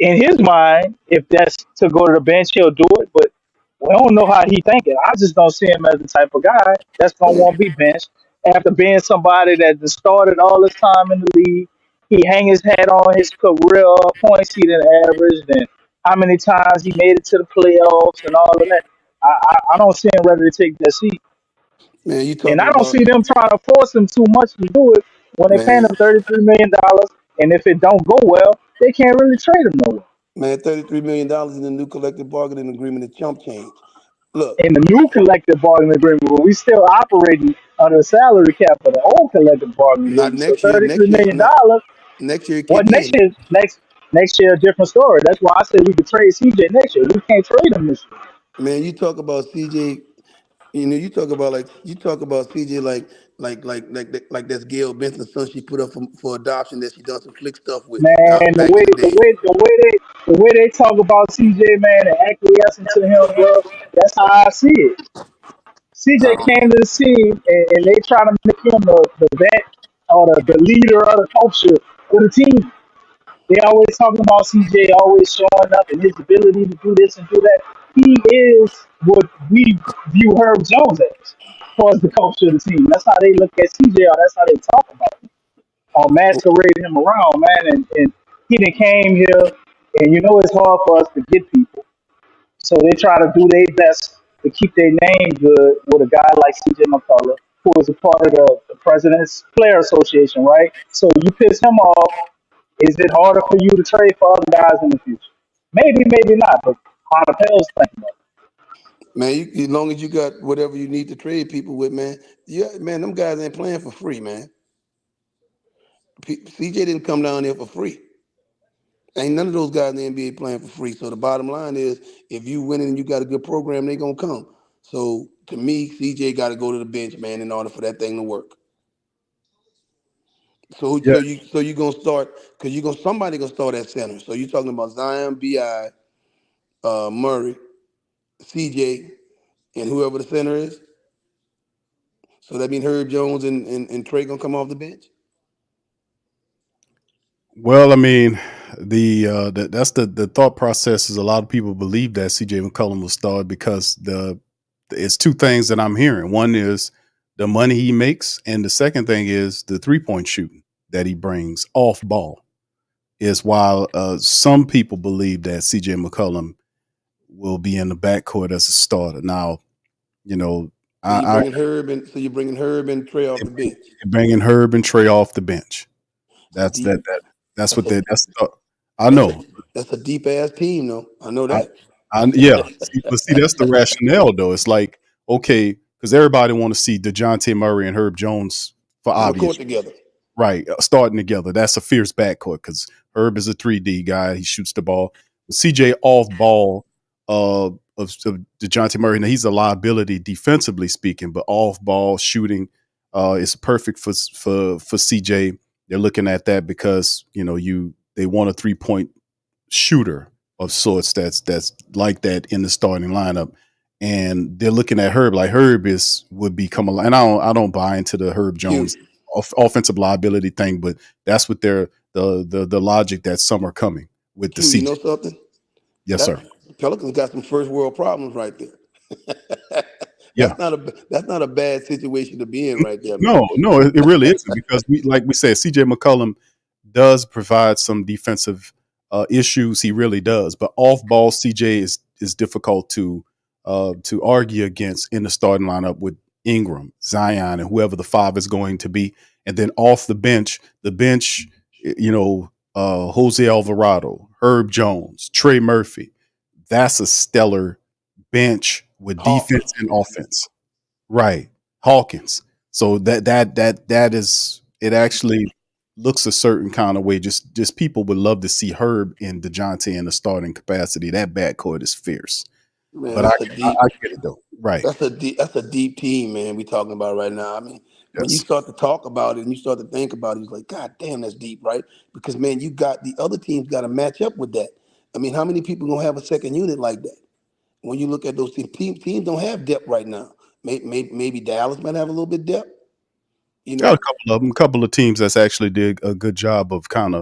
in his mind, if that's to go to the bench, he'll do it. But we don't know how he thinking. I just don't see him as the type of guy that's gonna man, want to be benched after being somebody that just started all his time in the league. He hang his hat on his career points he done averaged and how many times he made it to the playoffs and all of that. I don't see him ready to take that seat. man, you And talking I don't about, see them trying to force him too much to do it when they paying man, him $33 million. And if it don't go well, they can't really trade him nowhere. Man, $33 million in the new collective bargaining agreement is chump change. Look, In the new collective bargaining agreement, but we still operating under the salary cap for the old collective bargaining not agreement. So next year. $33 Next year, million. not next year it Well, kick in. next year a different story. That's why I said we could trade CJ next year. We can't trade him this year. Man, you talk about CJ. You talk about CJ like that's Gail Benson's son she put up for adoption that she done some slick stuff with Man, back in the day. the way they talk about CJ, man, and acquiescing to him, bro. That's how I see it. CJ Um, came to the team and they try to make him the vet or the leader of the culture of the team. They always talking about CJ always showing up and his ability to do this and do that. He is what we view Herb Jones as far as the culture of the team. That's how they look at CJ, or that's how they talk about him, or masquerade him around, man. And he done came here, and you know it's hard for us to get people. So they try to do their best to keep their name good with a guy like CJ McCullough, who is a part of the President's Player Association, right? So you piss him off, is it harder for you to trade for other guys in the future? Maybe, maybe not, but how the Pels think about it. Man, as long as you got whatever you need to trade people with, man. Yeah, man, them guys ain't playing for free, man. CJ didn't come down here for free. Ain't none of those guys in the NBA playing for free. So the bottom line is, if you winning and you got a good program, they gonna come. So to me, CJ got to go to the bench, man, in order for that thing to work. Yeah. So you gonna start because somebody gonna start at center. So you talking about Zion, Bi, Murray, CJ, and whoever the center is. So that means Herb Jones and Trey gonna come off the bench. Well, I mean, that's the thought process is a lot of people believe that CJ McCollum will start because it's two things that I'm hearing. One is the money he makes, and the second thing is the 3-point shooting that he brings off ball. Is while some people believe that CJ McCollum will be in the backcourt as a starter. Now, you know, So you I bringing Herb and Trey off the bench. bringing Herb and Trey off the bench. It's a That's deep. that's That's what a I that's a know. that's a deep ass team, though. I know I, that. yeah. See, that's the rationale, though. It's like, okay, because everybody want to see DeJounte Murray and Herb Jones for On the obvious, court together. right? Starting together. That's a fierce backcourt because Herb is a 3D guy. He shoots the ball. CJ off ball of DeJounte Murray. Now, he's a liability defensively speaking, but off ball shooting is perfect for CJ. They're looking at that because, they want a 3-point shooter of sorts that's like that in the starting lineup, and they're looking at Herb like Herb would become a. And I don't buy into the Herb Q, Jones offensive liability thing, but that's what they're the logic that some are coming with the Q, you CJ. know something? Yes, That sir. Pelicans got some first world problems right there. Yeah. That's not a bad situation to be in right there, man. No, it really isn't because like we said, CJ McCollum does provide some defensive issues. He really does, but off ball, CJ is difficult to argue against in the starting lineup with Ingram, Zion, and whoever the five is going to be. And then off the bench, Jose Alvarado, Herb Jones, Trey Murphy. That's a stellar bench with Hawkins. defense and offense. Right. Hawkins. So that is it actually looks a certain kind of way. Just people would love to see Herb and DeJounte in the starting capacity. That backcourt is fierce. Man, But I get it though. Right. that's a deep team, man. We talking about right now. I mean, when you Yes. start to talk about it and you start to think about it, it's like, God damn, that's deep, right? Because man, you got the other teams got to match up with that. I mean, how many people gonna have a second unit like that? When you look at those teams don't have depth right now. Maybe Dallas might have a little bit depth. You Got a know, couple of them, couple of teams that's actually did a good job of kind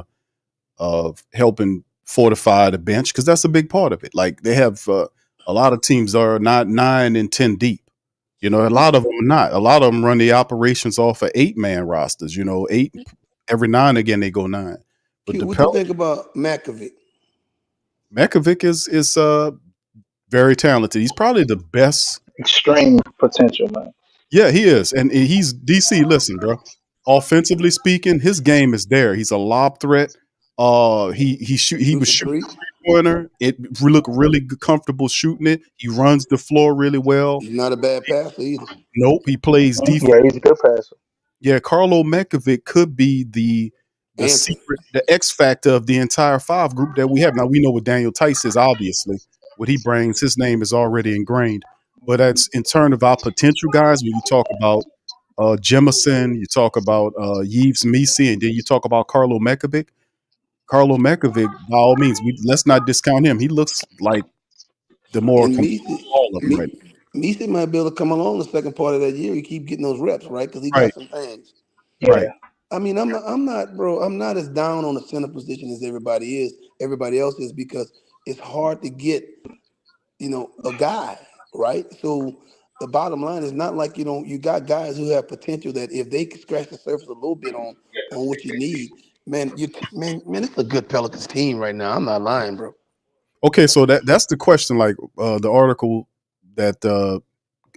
of helping fortify the bench because that's a big part of it. Like they have a lot of teams are not 9 and 10 deep. A lot of them are not. A lot of them run the operations off of 8-man rosters. Eight every now and again they go 9. But Q, the what you think about Makovic? Mekovic is very talented. He's probably the best. Extreme potential, man. Yeah, he is, and he's DC. Listen, bro. Offensively speaking, his game is there. He's a lob threat. He was Shoots a shooting three. corner. It looked really comfortable shooting it. He runs the floor really well. He's not a bad passer either. Nope, he plays defense. Yeah, he's a good passer. Yeah, Karlo Mekovic could be the Answer. secret, the X factor of the entire five group that we have. Now we know what Daniel Tice is, obviously. What he brings, his name is already ingrained. But that's in terms of our potential guys, when you talk about Jemison, you talk about Yves Misi, and then you talk about Karlo Mekovic. Karlo Mekovic, by all means, let's not discount him. He looks like the more And complete ball of it right Misi might be able to come along the second part of that year. He keep getting those reps, right? Because he now. got Right, some things. right. I mean, I'm not, bro. I'm not as down on the center position as everybody else is, because it's hard to get, a guy, right? So the bottom line is not like, you got guys who have potential that if they could scratch the surface a little bit on what you need, man, man, it's a good Pelicans team right now. I'm not lying, bro. Okay, so that's the question. Like the article that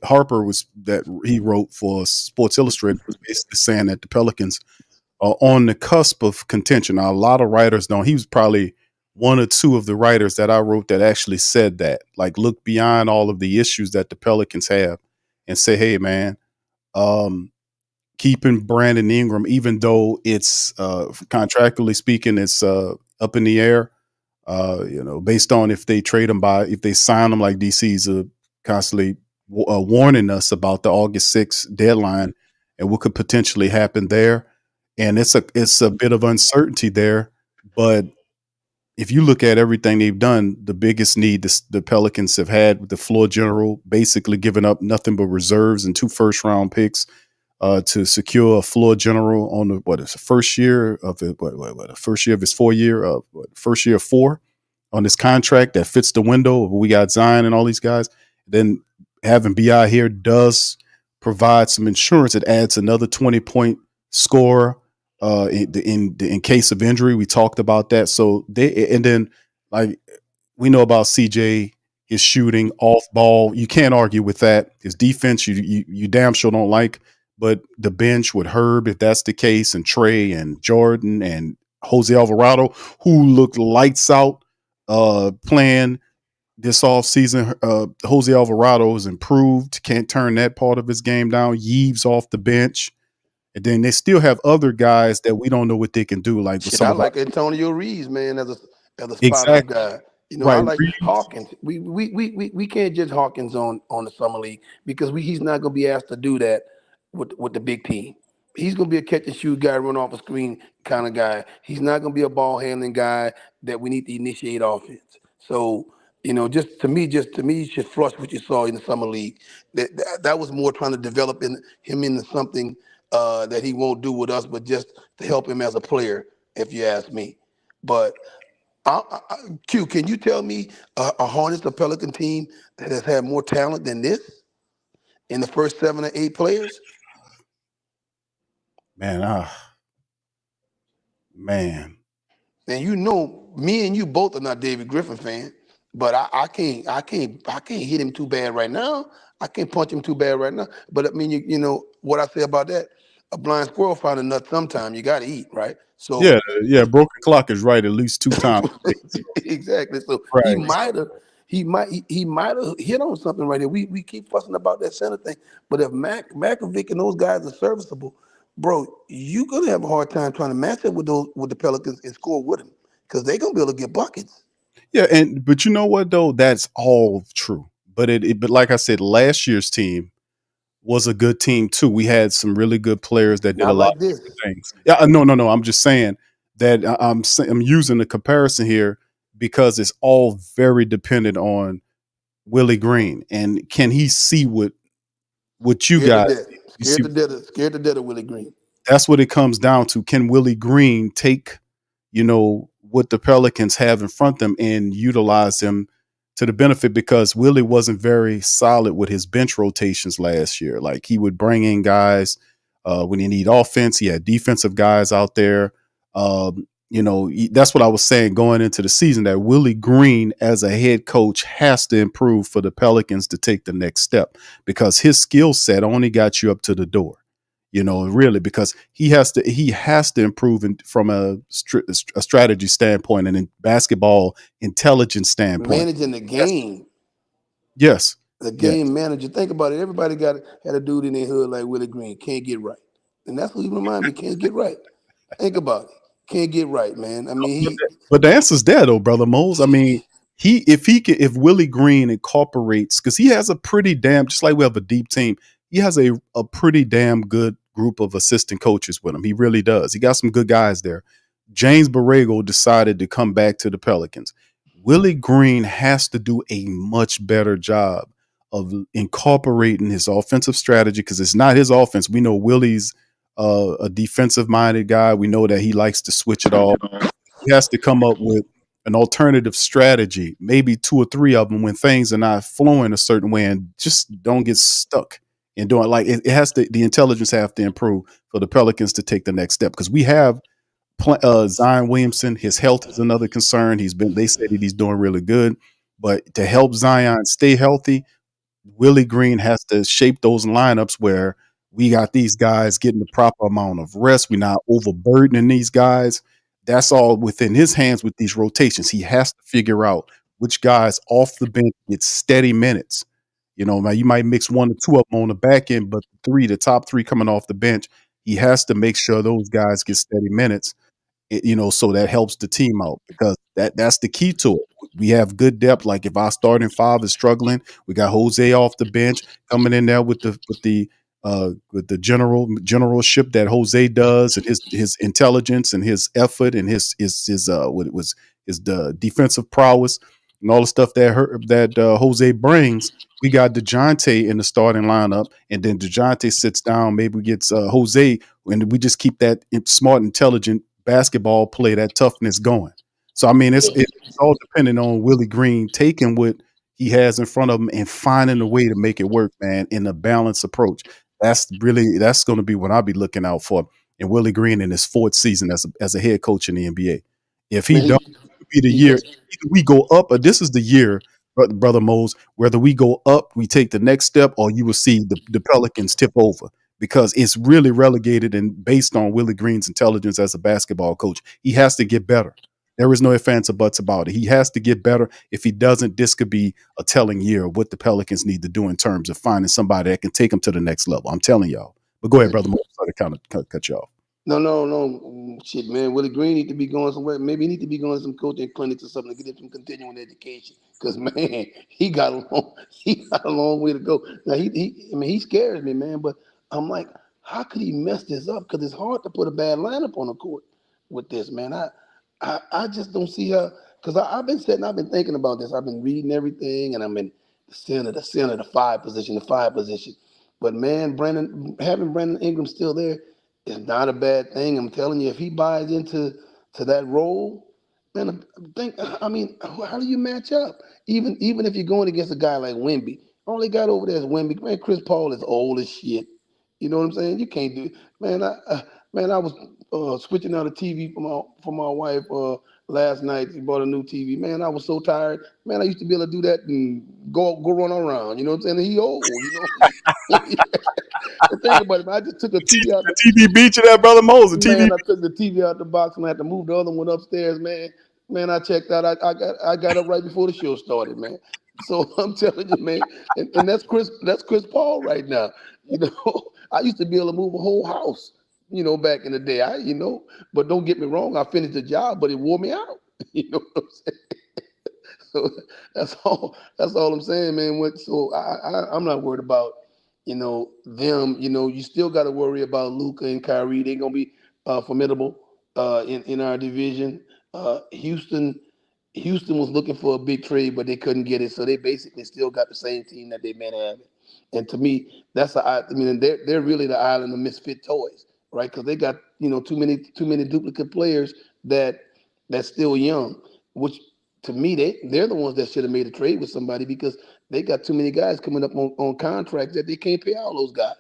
Harper that he wrote for Sports Illustrated was basically saying that the Pelicans are on the cusp of contention. Now, a lot of writers don't. He was probably one or two of the writers that I wrote that actually said that. Like, look beyond all of the issues that the Pelicans have and say, hey, man, keeping Brandon Ingram, even though it's contractually speaking, it's up in the air. Based on if they trade him if they sign him, like DC's constantly warning us about the August 6th deadline and what could potentially happen there. And it's a bit of uncertainty there. But if you look at everything they've done, the biggest need the Pelicans have had with the floor general, basically giving up nothing but reserves and 2 first-round picks to secure a floor general on the first year of the first year of his 4 year first year of 4 on this contract that fits the window. We got Zion and all these guys. Then having BI here does provide some insurance. It adds another 20-point scorer in case of injury. We talked about that. So then like we know about CJ, his shooting off ball. You can't argue with that. His defense, you damn sure don't like. But the bench with Herb, if that's the case, and Trey and Jordan and Jose Alvarado, who looked lights out playing this offseason. Jose Alvarado has improved. Can't turn that part of his game down. Yves off the bench. And then they still have other guys that we don't know what they can do. Like with Shit, some I of our, like Antonio Reeves, man, as a spot up exactly guy. I right. like Hawkins. We can't judge Hawkins on the summer league, because he's not gonna be asked to do that with the big team. He's gonna be a catch and shoot guy, run off a screen kind of guy. He's not gonna be a ball handling guy that we need to initiate offense. So, just to me, you should flush what you saw in the summer league. That was more trying to develop him into something that he won't do with us, but just to help him as a player, if you ask me. But Q, can you tell me a Hornets or Pelican team that has had more talent than this in the first 7 or 8 players? Man, And me and you both are not David Griffin fans, but I can't hit him too bad right now. I can't punch him too bad right now. But I mean, you know what I say about that? A blind squirrel find a nut sometime. You got to eat, right? So yeah. Broken clock is right at least 2 times. exactly. So he Right. might have hit on something right here. We keep fussing about that center thing, but if Makovic and those guys are serviceable, bro, you're gonna have a hard time trying to match up with the Pelicans and score with them, because they're gonna be able to get buckets. Yeah, but you know what though? That's all true. But like I said, last year's team was a good team too. We had some really good players that did a Not lot like of this. different things. Yeah, no. I'm just saying that I'm using the comparison here because it's all very dependent on Willie Green and can he see what you Scared to guys death. you see. Scared to death of Willie Green. That's what it comes down to. Can Willie Green take, what the Pelicans have in front of them and utilize them to the benefit? Because Willie wasn't very solid with his bench rotations last year. Like he would bring in guys when you need offense. He had defensive guys out there. That's what I was saying going into the season, that Willie Green as a head coach has to improve for the Pelicans to take the next step, because his skill set only got you up to the door. really, because he has to improve from a strategy standpoint and a basketball intelligence standpoint. Managing the Yes. game. Yes. The Yes. game manager. Think about it. Everybody had a dude in their hood like Willie Green. Can't get right. And that's what he remind me. Can't get right. Think about it. Can't get right, man. I mean, But the answer's there though, brother Moles. I mean, if Willie Green incorporates, because he has a pretty damn, just like we have a deep team, he has a pretty damn good group of assistant coaches with him. He really does. He got some good guys there. James Borrego decided to come back to the Pelicans. Willie Green has to do a much better job of incorporating his offensive strategy, because it's not his offense. We know Willie's a defensive minded guy. We know that he likes to switch it off. He has to come up with an alternative strategy, maybe 2 or 3 of them, when things are not flowing a certain way, and just don't get stuck in doing, like, it has to, the intelligence have to improve for the Pelicans to take the next step, because we have Zion Williamson. His health is another concern. They said that he's doing really good, but to help Zion stay healthy, Willie Green has to shape those lineups where we got these guys getting the proper amount of rest. We're not overburdening these guys. That's all within his hands with these rotations. He has to figure out which guys off the bench get steady minutes. Now you might mix 1 or 2 of them on the back end, but the top 3 coming off the bench, he has to make sure those guys get steady minutes. So that helps the team out, because that's the key to it. We have good depth. Like, if our starting 5 is struggling, we got Jose off the bench coming in there with the generalship that Jose does, and his intelligence and his effort and his the defensive prowess and all the stuff that Jose brings. We got DeJounte in the starting lineup, and then DeJounte sits down, maybe gets Jose, and we just keep that smart, intelligent basketball play, that toughness going. So, I mean, it's all dependent on Willie Green taking what he has in front of him and finding a way to make it work, man, in a balanced approach. That's going to be what I'll be looking out for in Willie Green in his 4th season as a head coach in the NBA. If he don't, it'll be the year either we go up, or this is the year, brother Mose, whether we go up, we take the next step, or you will see the Pelicans tip over, because it's really relegated and based on Willie Green's intelligence as a basketball coach. He has to get better. There is no ifs, ands, or buts about it. He has to get better. If he doesn't, this could be a telling year of what the Pelicans need to do in terms of finding somebody that can take them to the next level. I'm telling y'all. But go ahead, brother. Sorry to kind of cut you off. No. Shit, man. Willie Green need to be going somewhere. Maybe he need to be going to some coaching clinics or something to get him some continuing education. Because, man, he got a long way to go. Now, he scares me, man. But I'm like, how could he mess this up? Because it's hard to put a bad lineup on the court with this, man. I just don't see how. Because I've been thinking about this. I've been reading everything, and I'm in the center, the 5 position. But, man, having Brandon Ingram still there, it's not a bad thing. I'm telling you, if he buys into that role, man, how do you match up? Even if you're going against a guy like Wemby, all they got over there is Wemby. Man, Chris Paul is old as shit. You know what I'm saying? You can't do, man. I was switching out a TV for my wife last night. She bought a new TV. Man, I was so tired. Man, I used to be able to do that and go run around. You know what I'm saying? And he old. You know. Think about it, man. I just took a TV out. The TV beat you, that brother Moses. Man, I took the TV out the box and I had to move the other one upstairs, man. Man, I checked out. I got up right before the show started, man. So I'm telling you, man, and that's Chris Paul right now. You know, I used to be able to move a whole house, back in the day. But don't get me wrong, I finished the job, but it wore me out. You know what I'm saying? So that's all I'm saying, man. So I'm not worried about them. You still got to worry about Luka and Kyrie. They're gonna be formidable in our division. Houston was looking for a big trade, but they couldn't get it, so they basically still got the same team that they've been having. And to me, they're really the island of misfit toys, right? Because they got too many duplicate players that's still young, which to me they're the ones that should have made a trade with somebody, because they got too many guys coming up on contracts that they can't pay all those guys,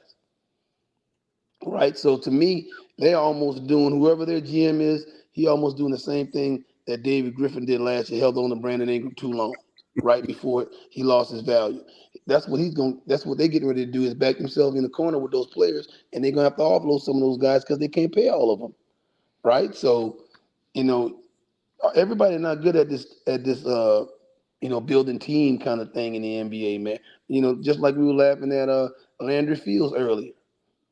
right? So to me, they're almost doing, whoever their GM is, he almost doing the same thing that David Griffin did last year, held on to Brandon Ingram too long. right before he lost his value. That's what he's going. That's what they're getting ready to do is back themselves in the corner with those players, and they're gonna have to offload some of those guys because they can't pay all of them, right? So, you know, everybody not good at this building team kind of thing in the NBA, man. You know, just like we were laughing at Landry Fields earlier.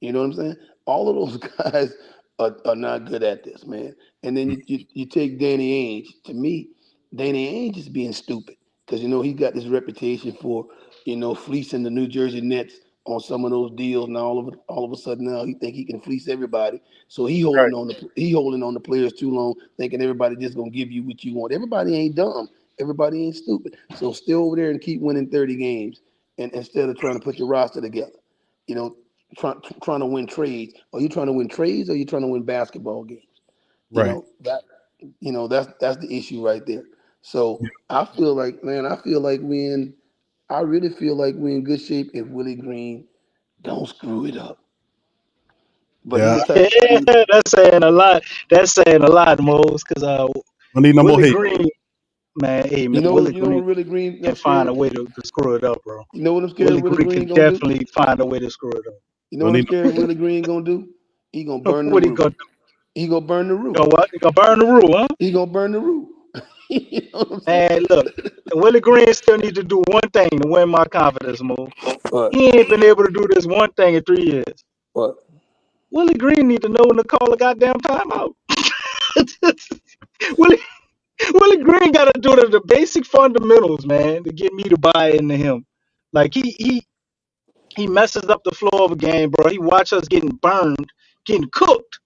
You know what I'm saying? All of those guys are not good at this, man. And then you take Danny Ainge. To me, Danny Ainge is being stupid because he got this reputation for fleecing the New Jersey Nets on some of those deals. Now all of a sudden now he think he can fleece everybody. So Right. he holding on the players too long, thinking everybody just gonna give you what you want. Everybody ain't dumb. Everybody ain't stupid. So stay over there and keep winning 30 games, and instead of trying to put your roster together. You know, trying to win trades. Are you trying to win trades or are you trying to win basketball games? You Right. know, that that's the issue right there. So I feel like, man, I really feel like we're in good shape if Willie Green don't screw it up. But he's Yeah. the type of Yeah, dude. that's saying a lot. That's saying a lot, Mose, because I need no more Willie hate. Green, man, hey man, You know Willie what? You know Green what Willie Green? I'm can find a scared. way to screw it up, bro. You know what I'm scared Willie Willie Green can Green gonna do? definitely find a way to screw it up. You know I what I'm need scared Willie Green gonna do? He gonna burn the What he roof. gonna do? He gonna burn the He roof. gonna what? He gonna burn the rule, huh? He gonna burn the roof. You know what I'm saying? Man, look, Willie Green still need to do one thing to win my confidence, Mo. What? He ain't been able to do this one thing in 3 years. What? Willie Green need to know when to call a goddamn timeout. Willie Willie Green got to do the basic fundamentals, man, to get me to buy into him. Like he messes up the flow of a game, bro. He watch us getting burned, getting cooked.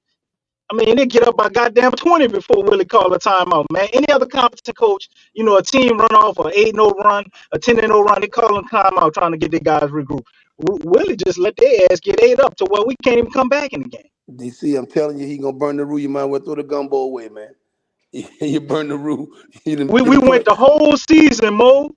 I mean, they get up by goddamn 20 before Willie call a timeout, man. Any other competent coach, a team run off an 8-0 run, a 10-0 run, they call them timeout trying to get their guys regrouped. Willie just let their ass get ate up to where we can't even come back in the game. DC, I'm telling you, he gonna burn the roof. You might well throw the gumbo away, man. You burn the roof. You We done went put. the whole season, Mo,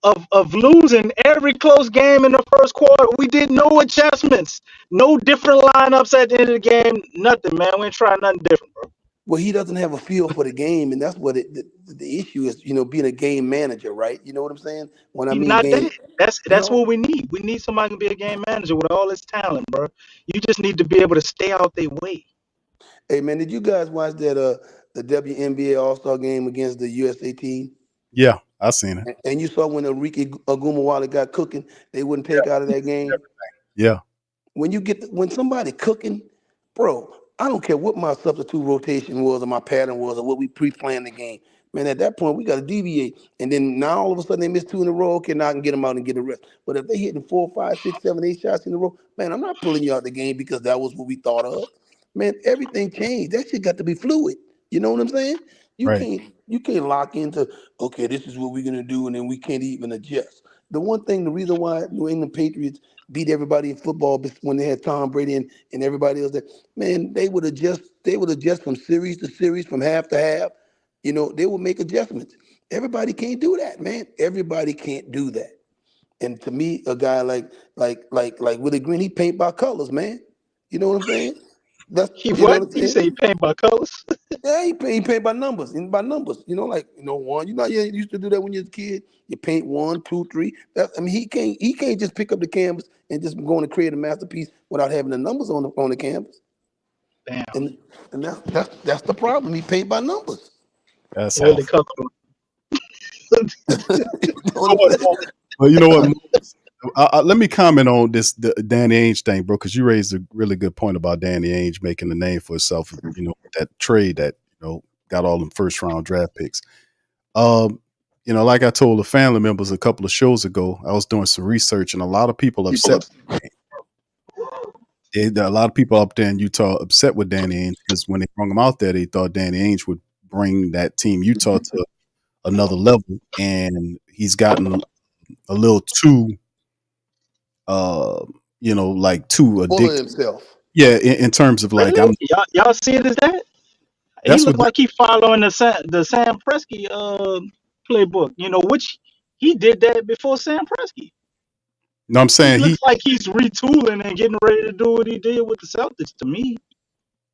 of losing every close game in the first quarter. We did no adjustments, no different lineups at the end of the game, nothing, man. We ain't trying nothing different, bro. Well, he doesn't have a feel for the game, and that's what the issue is. Being a game manager, right? You know what I'm saying? When I He's mean not game, that. That's no. what we need. We need somebody who can be a game manager with all his talent, bro. You just need to be able to stay out their way. Hey, man, did you guys watch that the WNBA All Star game against the USA team? Yeah, I seen it. And you saw when Enrique Agumawale got cooking, they wouldn't take out of that game. Yeah. When somebody cooking, bro, I don't care what my substitute rotation was or my pattern was or what we pre-planned the game. Man, at that point we got to deviate. And then now all of a sudden they miss 2 in a row. Okay, now I can get them out and get a rest. But if they hitting 4, 5, 6, 7, 8 shots in a row, man, I'm not pulling you out the game because that was what we thought of. Man, everything changed. That shit got to be fluid. You know what I'm saying? You Right. can't lock into, okay, this is what we're gonna do, and then we can't even adjust. The reason why New England Patriots beat everybody in football when they had Tom Brady and everybody else there, man, they would adjust from series to series, from half to half. They would make adjustments. Everybody can't do that, man. Everybody can't do that. And to me, a guy like Willie Green, he paint by colors, man. You know what I'm saying? He You know what? what I'm He saying? say he paint by colors. Yeah, he paint by numbers, and by numbers. One. You used to do that when you was a kid. You paint 1, 2, 3. He can't just pick up the canvas and just go on and create a masterpiece without having the numbers on the canvas. Damn, And that's the problem. He paint by numbers. That's Willie awful. Cuckold. You know You know what I'm what, saying? Mo? Well, you know what? Mo? Let me comment on the Danny Ainge thing, bro, because you raised a really good point about Danny Ainge making a name for himself. That trade that got all them first round draft picks. Like I told the family members a couple of shows ago, I was doing some research, and a lot of people upset. A lot of people up there in Utah upset with Danny Ainge because when they brought him out there, they thought Danny Ainge would bring that team Utah to another level, and he's gotten a little too, like too Full of addicted. himself. Yeah, in terms of like Really? Y'all see it as that? He that's what looked like he following the Sam Presti playbook. Which he did that before Sam Presti. no, I'm He saying looks like he's retooling and getting ready to do what he did with the Celtics. To me, I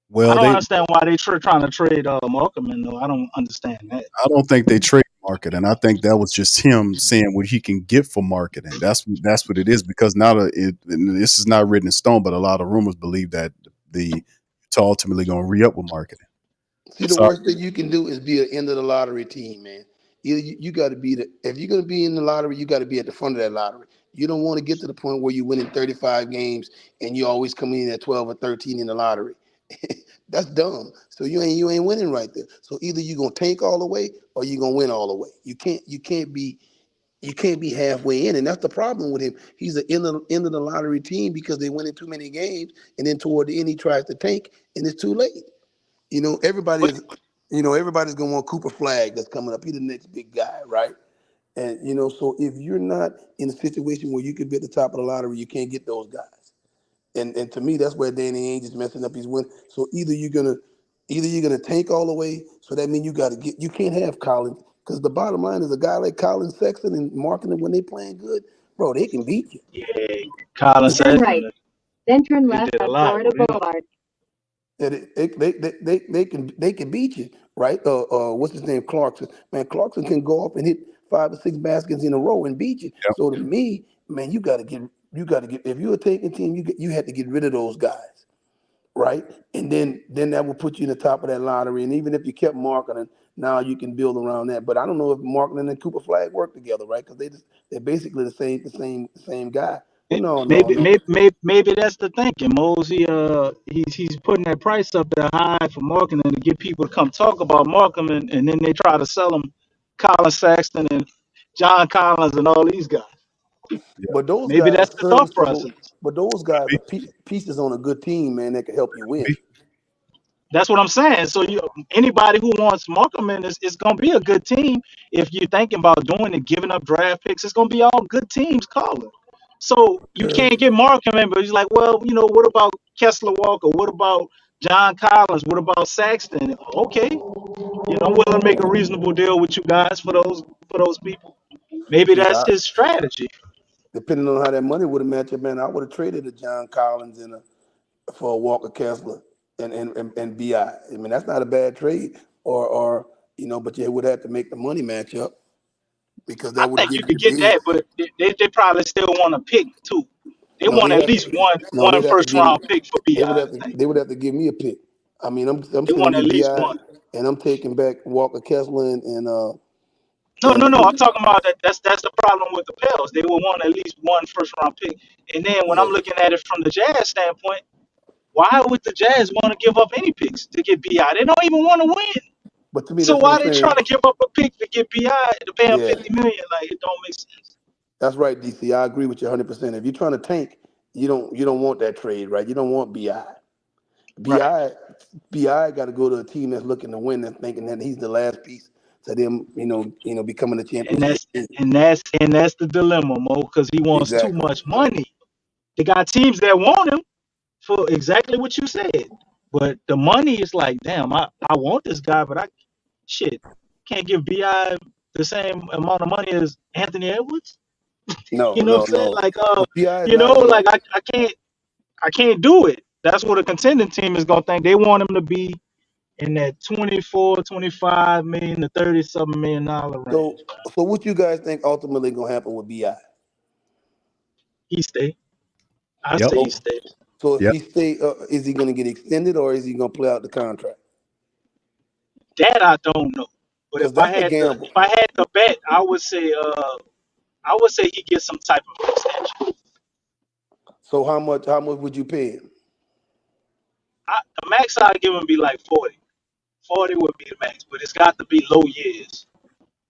well don't they understand why they trying to trade Markham. Though I don't understand that. I don't think they trade market, and I think that was just him saying what he can get for marketing. That's what it is, because and this is not written in stone, but a lot of rumors believe that the Utah ultimately going to re-up with marketing. See, the So worst thing you can do is be an end of the lottery team, man. Either you got to be if you're going to be in the lottery, you got to be at the front of that lottery. You don't want to get to the point where you're winning 35 games and you always come in at 12 or 13 in the lottery. That's dumb. So you ain't winning right there. So either you're gonna tank all the way or you're gonna win all the way. You can't be halfway in, and that's the problem with him. He's an end of the lottery team because they win in too many games, and then toward the end he tries to tank, and it's too late. Everybody's gonna want Cooper Flag that's coming up. He's the next big guy, right? And so if you're not in a situation where you can be at the top of the lottery, you can't get those guys. And to me, that's where Danny Ainge is messing up his win. So either you're gonna tank all the way. So that means you can't have Collins, because the bottom line is a guy like Colin Sexton and Marketing, when they playing good, bro, they can beat you. Yeah, Colin Turn Sexton. right, then turn He left did a on lot. Florida Yeah. Boulevard. And they can beat you, right? What's his name? Clarkson. Man, Clarkson can go up and hit 5 or 6 baskets in a row and beat you. Yep. So to me, man, you gotta get if you're a taking team, you had to get rid of those guys. Right, and then that will put you in the top of that lottery. And even if you kept Marketing, now you can build around that. But I don't know if Marketing and Cooper Flag work together, right? Because they're basically the same guy. Well, no. Maybe that's the thinking. Mosey, he's putting that price up there high for marketing to get people to come talk about marketing, and then they try to sell them Colin Sexton and John Collins and all these guys. But those Maybe guys that's are the thought serviceable. process. But those guys are pieces on a good team, man, that can help you win. That's what I'm saying. So anybody who wants Markman is going to be a good team. If you're thinking about doing it, giving up draft picks, it's going to be all good teams calling. So you can't get Markman, but he's like, well, what about Kessler Walker? What about John Collins? What about Saxton? Okay, I'm willing to make a reasonable deal with you guys for those people. Maybe See, that's his strategy. depending on how that money would have matched up, man, I would have traded a John Collins for a Walker Kessler and Bi. I mean, that's not a bad trade, but you would have to make the money match up, because I that would think give you you could get big. that, but they probably still want to pick too. They No, want they'd at have least to. one No, they'd have to first give me. round pick for Bi. They would I have to. think They would have to give me a pick. I mean, I'm they sending want you at least Bi, one. and I'm taking back Walker Kessler and No. and I'm talking about that. That's the problem with the Pels. They will want at least one first round pick. And then when yeah. I'm looking at it from the Jazz standpoint, why would the Jazz want to give up any picks to get Bi? They don't even want to win. But to me, So that's what why I'm they saying. trying to give up a pick to get Bi to pay him Yeah, $50 million? Like, it don't make sense. that's right, DC. I agree with you 100%. If you're trying to tank, you don't want that trade, right? You don't want Bi. Right. Bi got to go to a team that's looking to win and thinking that he's the last piece to them, becoming a And championship that's team. and that's and that's the dilemma, Mo, because he wants too Exactly. much money. They got teams that want him for exactly what you said. But the money is like, damn, I want this guy, but I can't give Bi the same amount of money as Anthony Edwards. No, You know no, what I'm saying? no. Like But Bi is not going to. like I can't do it. That's what a contending team is gonna think. They want him to be in that 24, 25 million to 30 something $million range. So what you guys think ultimately going to happen with Bi? He stay. I Yep. say he So, stays. so if Yep. he stay, is he going to get extended, or is he going to play out the contract? That I don't know. But Because that's a gamble. if I had to bet, I would say he gets some type of extension. So how much would you pay him? The max I'd give him be like 40. 40 would be the max, but it's got to be low years.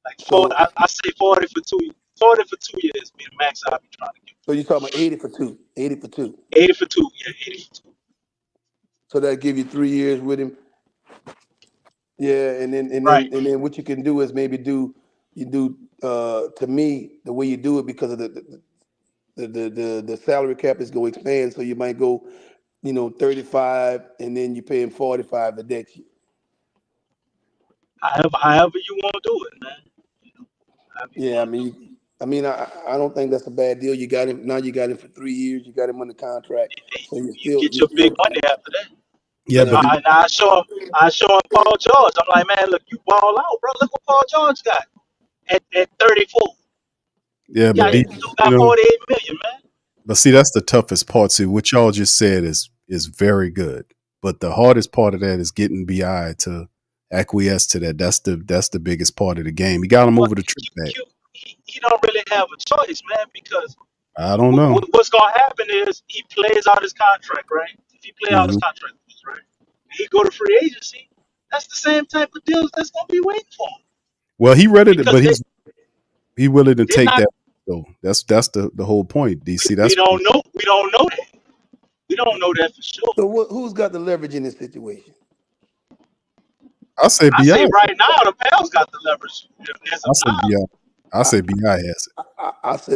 Like 40, So I say 40 for 2 years be the max I'd be trying to give. so you're talking about 80 for two. 80 for two. 80 for 2, yeah, 80 for 2. So that give you 3 years with him. Yeah, and Right. then what you can do is maybe do to me the way you do it, because of the salary cap is going to expand, so you might go 35, and then you pay him 45 the next year. However you want to do it, man. However you Yeah, want to do it. I don't think that's a bad deal. You got him now. You got him for 3 years. You got him under contract, Hey, so you you still get your big money after that. Yeah, but I show him Paul George. I'm like, man, look, you ball out, bro. Look what Paul George got. at 34. Yeah, but Yeah, he D, still you got know, 48 million, man. but see, that's the toughest part. See, what y'all just said is very good, but the hardest part of that is getting Bi to acquiesce to that. That's the biggest part of the game. You got him But over the trip back. he don't really have a choice, man, because I don't know. what's gonna happen is he plays out his contract, right? If he play out his Hmm. contract, right? He go to free agency. That's the same type of deals that's gonna be waiting for him Well, he ready to, because but he willing to they're take not. that. Though that's the whole point. DC. We That's don't know. We don't know that. We don't know that for sure. So who's got the leverage in this situation? I say I Bi. say right now the Pels got the leverage as I of say now. Bi. I I, say Bi has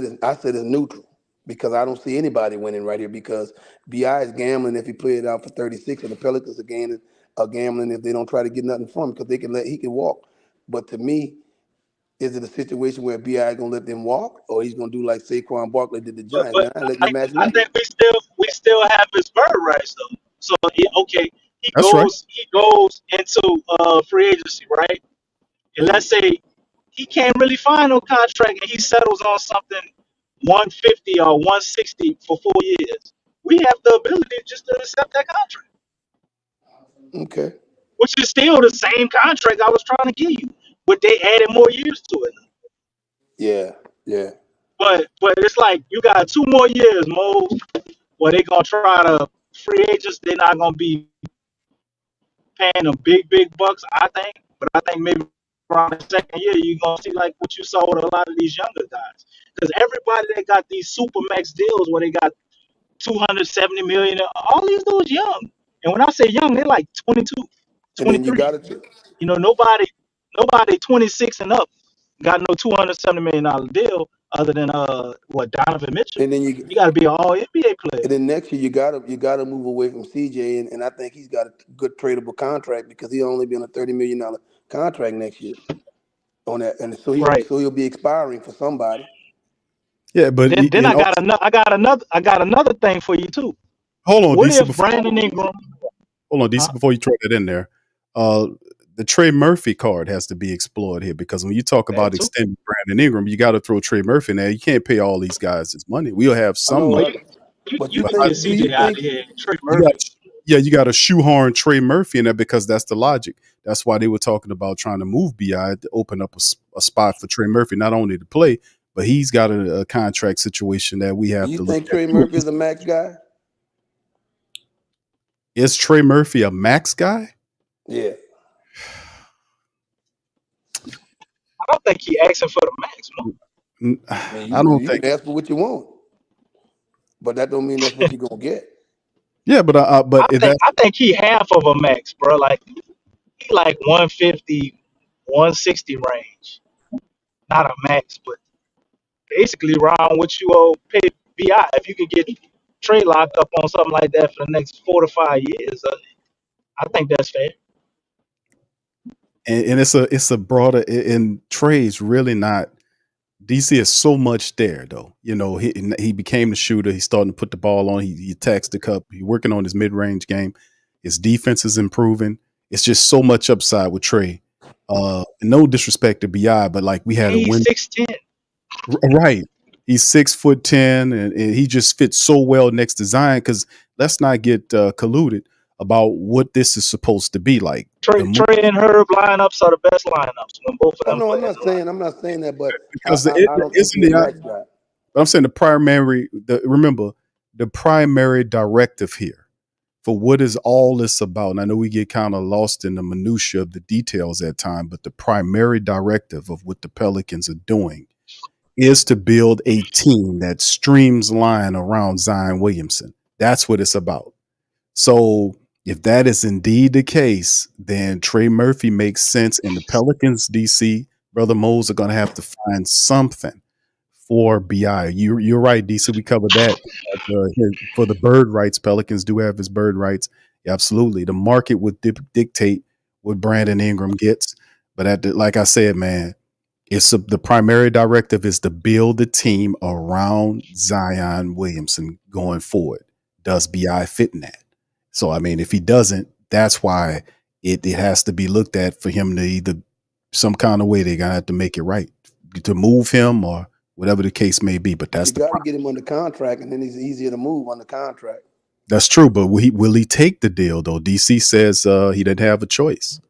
it. I said it's neutral because I don't see anybody winning right here because Bi is gambling if he play it out for 36, and the Pelicans are gambling if they don't try to get nothing from him because he can walk. But to me, is it a situation where Bi gonna let them walk, or he's gonna do like Saquon Barkley did the Giants? But Man, I let you I imagination. think we still have his bird rights though. So okay, That's right. he goes into free agency, right? And let's say he can't really find no contract and he settles on something 150 or 160 for 4 years. We have the ability just to accept that contract, Okay. which is still the same contract I was trying to give you, but they added more years to it. Yeah. Yeah. But it's like you got 2 more years, Mo, where they gonna try to free agents. They're not gonna be paying them big bucks, I think. But I think maybe around the second year you're gonna see like what you saw with a lot of these younger guys. Because everybody that got these super max deals where they got 270 million, all these dudes young. And when I say young, they're like 22, And then you 23. got it. You know, nobody 26 and up got no $270 million deal other than Donovan Mitchell. And then you You got to be an all NBA player. And then next year you gotta move away from CJ, and I think he's got a good tradable contract because he'll only be on a $30 million contract next year on that, and Right. so he'll be expiring for somebody. Yeah, but Then in I got another thing for you too. hold on, What DC. if Brandon Ingram? Hold on, Huh? DC. Before you throw that in there, uh, the Trey Murphy card has to be explored here because when you talk about That too. extending Brandon Ingram, you got to throw Trey Murphy in there. You can't pay all these guys this money. We'll have I some know, money, Well, but you you but can I, get think? Do you CJ out of think? here. Trey you got, Murphy. yeah, you got to shoehorn Trey Murphy in there because that's the logic. That's why they were talking about trying to move Bi to open up a spot for Trey Murphy, not only to play, but he's got a contract situation that we Do have you to look think at Trey too. Murphy is a max guy? Is Trey Murphy a max guy? Yeah. I don't think he asking for the max. No. I mean, I don't you think. can ask for what you want, but that don't mean that's what you're gonna get. Yeah, but if that I think he half of a max, bro. Like he like 150, 160 range. Not a max, but basically around what you owe pay Bi. If you could get Trey locked up on something like that for the next 4 to 5 years, I think that's fair. and it's a broader and Trey's really not. DC is so much there though. You know, he became the shooter. He's starting to put the ball on. He attacks the cup. He's working on his mid range game. His defense is improving. It's just so much upside with Trey. No disrespect to Bi, but like we had a He's win. 6'10". Right. He's 6'10", and he just fits so well next to Zion. Because let's not get colluded about what this is supposed to be like. The move, Trey and Herb lineups are the best lineups when both of Oh them no, play in the line. I'm not saying that, but because I don't think isn't he's a the max guy. but I'm saying remember the primary directive here for what is all this about. And I know we get kind of lost in the minutia of the details at time, but the primary directive of what the Pelicans are doing is to build a team that streamlines around Zion Williamson. That's what it's about. So if that is indeed the case, then Trey Murphy makes sense, and the Pelicans, DC, Brother Moles, are going to have to find something for Bi. You're right, DC. We covered that for the bird rights. Pelicans do have his bird rights. Absolutely, the market would dictate what Brandon Ingram gets. But like I said, man, the primary directive is to build a team around Zion Williamson going forward. Does Bi fit in that? So I mean, if he doesn't, that's why it has to be looked at for him to either some kind of way they're gonna have to make it right. to move him or whatever the case may be. But that's You got to get him under contract, and then he's easier to move under contract. That's true. But will he take the deal though? DC says he didn't have a choice.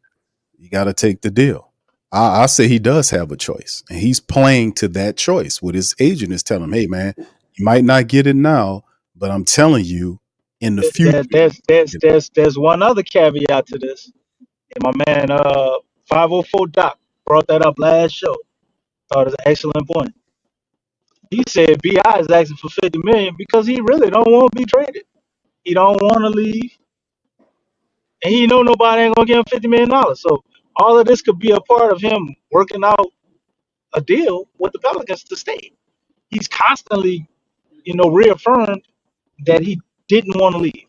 You got to take the deal. I say he does have a choice, and he's playing to that choice. What his agent is telling him, hey man, you might not get it now, but I'm telling you, in the future. There's one other caveat to this. And my man 504 Doc brought that up last show. Thought it was an excellent point. He said BI is asking for $50 million because he really don't want to be traded. He don't want to leave, and he know nobody ain't gonna give him $50 million. So all of this could be a part of him working out a deal with the Pelicans to stay. He's constantly, reaffirmed that he didn't want to leave.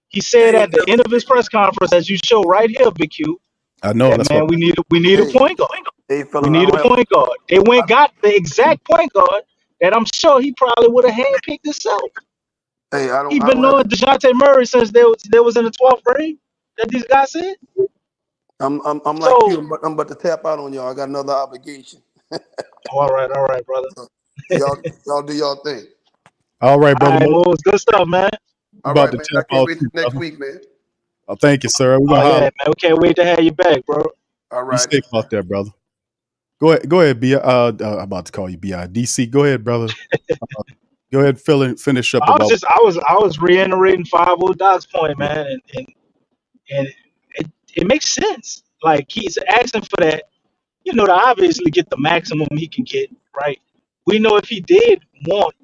He said Hey, at the end of his press conference, as you show right here, Big Q, I know that that's man, what. we need a hey, point guard. hey, We fellas, need a point guard. They went got the exact point guard that I'm sure he probably would have handpicked himself. hey, I He don't been have. knowing DeJounte Murray since they was in the 12th grade. That these guys said. I'm like So, you. I'm about to tap out on y'all. I got another obligation. all right, brother. So y'all do y'all thing. All right, All brother. right, Mo, well, it's good stuff, man. All about right, to man. I tap can't out wait too, till next brother. week, man. Oh, thank you, sir. We're Oh gonna yeah, holler. man. We can't wait to have you back, bro. All Be right. safe out there, brother. Go ahead, B. I'm about to call you Bi. DC. Go ahead, brother. Go ahead, finish up about. I was reiterating 50 Doc's point, Yeah, man, and it makes sense. Like he's asking for that, to obviously get the maximum he can get, right? We know if he did want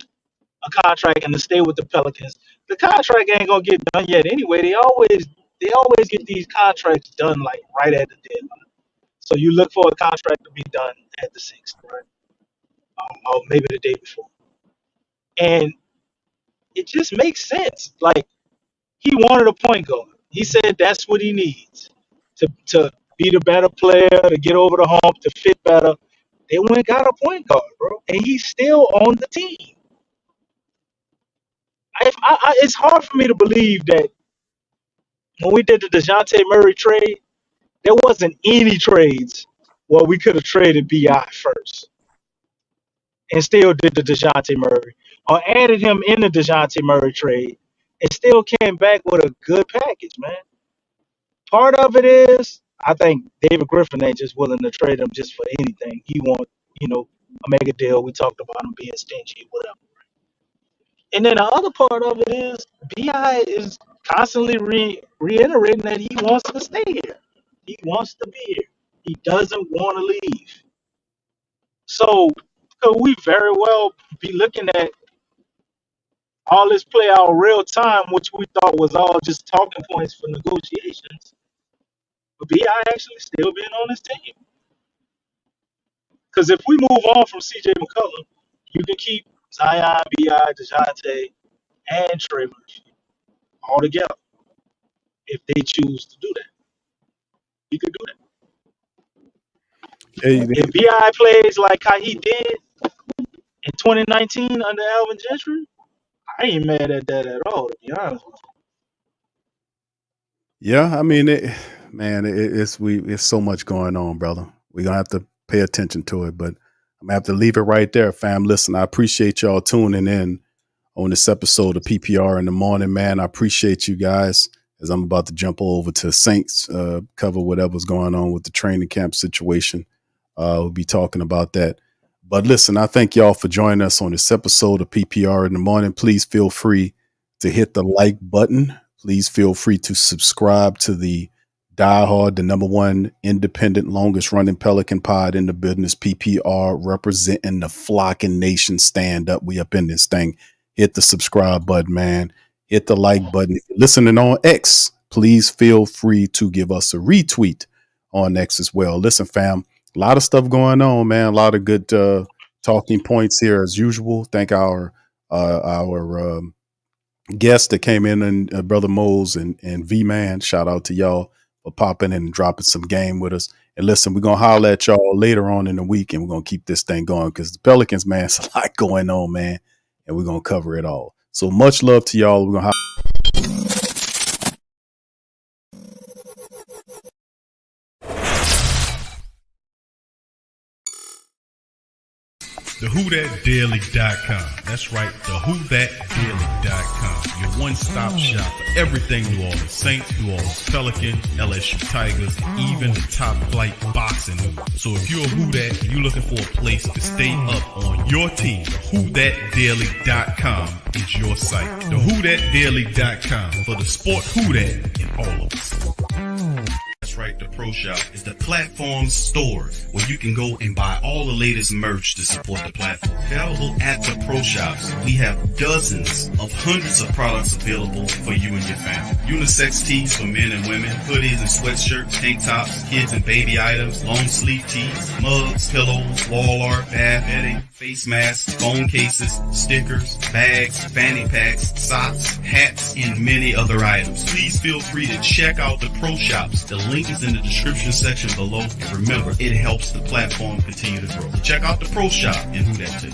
a contract and to stay with the Pelicans, the contract ain't gonna get done yet anyway. They always get these contracts done like right at the deadline. So you look for a contract to be done at the 6th, right? Or maybe the day before. And it just makes sense. Like he wanted a point guard. He said that's what he needs to be the better player, to get over the hump, to fit better. They went and got a point guard, bro, and he's still on the team. It's hard for me to believe that when we did the DeJounte Murray trade, there wasn't any trades where we could have traded BI first and still did the DeJounte Murray, or added him in the DeJounte Murray trade and still came back with a good package, man. Part of it is I think David Griffin ain't just willing to trade him just for anything. He want, a mega deal. We talked about him being stingy, whatever. And then the other part of it is Bi is constantly reiterating that he wants to stay here. He wants to be here. He doesn't want to leave. So could we very well be looking at all this play out real time, which we thought was all just talking points for negotiations, but Bi actually still being on his team? Because if we move on from CJ McCollum, you can keep Zion, Bi, DeJounte, and Trey Murphy all together if they choose to do that. You could do that. hey, If Bi plays like how he did in 2019 under Alvin Gentry, I ain't mad at that at all, to be honest with yeah. I mean, it's so much going on, brother. We're gonna have to pay attention to it, but I'm gonna have to leave it right there, fam. Listen, I appreciate y'all tuning in on this episode of PPR in the morning, man. I appreciate you guys as I'm about to jump over to Saints, cover whatever's going on with the training camp situation. We'll be talking about that. But listen, I thank y'all for joining us on this episode of PPR in the morning. Please feel free to hit the like button. Please feel free to subscribe to the diehard, the number one independent, longest running Pelican pod in the business, PPR, representing the flocking nation. Stand up. We up in this thing. Hit the subscribe button, man. Hit the like button. If you're listening on X, please feel free to give us a retweet on X as well. Listen, fam, a lot of stuff going on, man. A lot of good talking points here as usual. Thank our guests that came in, and Brother Moles and V-Man. Shout out to y'all for popping in and dropping some game with us. And listen, we're going to holler at y'all later on in the week, and we're going to keep this thing going because the Pelicans, man, it's a lot going on, man, and we're going to cover it all. So much love to y'all. We're going to TheWhoThatDaily.com. That's right, TheWhoThatDaily.com. Your one-stop shop for everything New Orleans Saints, New Orleans Pelicans, LSU Tigers, and even the top-flight boxing news. So if you're a Who That and you're looking for a place to stay up on your team, TheWhoThatDaily.com is your site. TheWhoThatDaily.com for the sport Who That in all of us. That's right, the Pro Shop is the platform store where you can go and buy all the latest merch to support the platform. Available at the Pro Shops, we have dozens of hundreds of products available for you and your family. Unisex tees for men and women, hoodies and sweatshirts, tank tops, kids and baby items, long sleeve tees, mugs, pillows, wall art, bath bedding, face masks, phone cases, stickers, bags, fanny packs, socks, hats, and many other items. Please feel free to check out the Pro Shops. The link is in the description section below. And remember, it helps the platform continue to grow. So check out the Pro Shop and Who That too.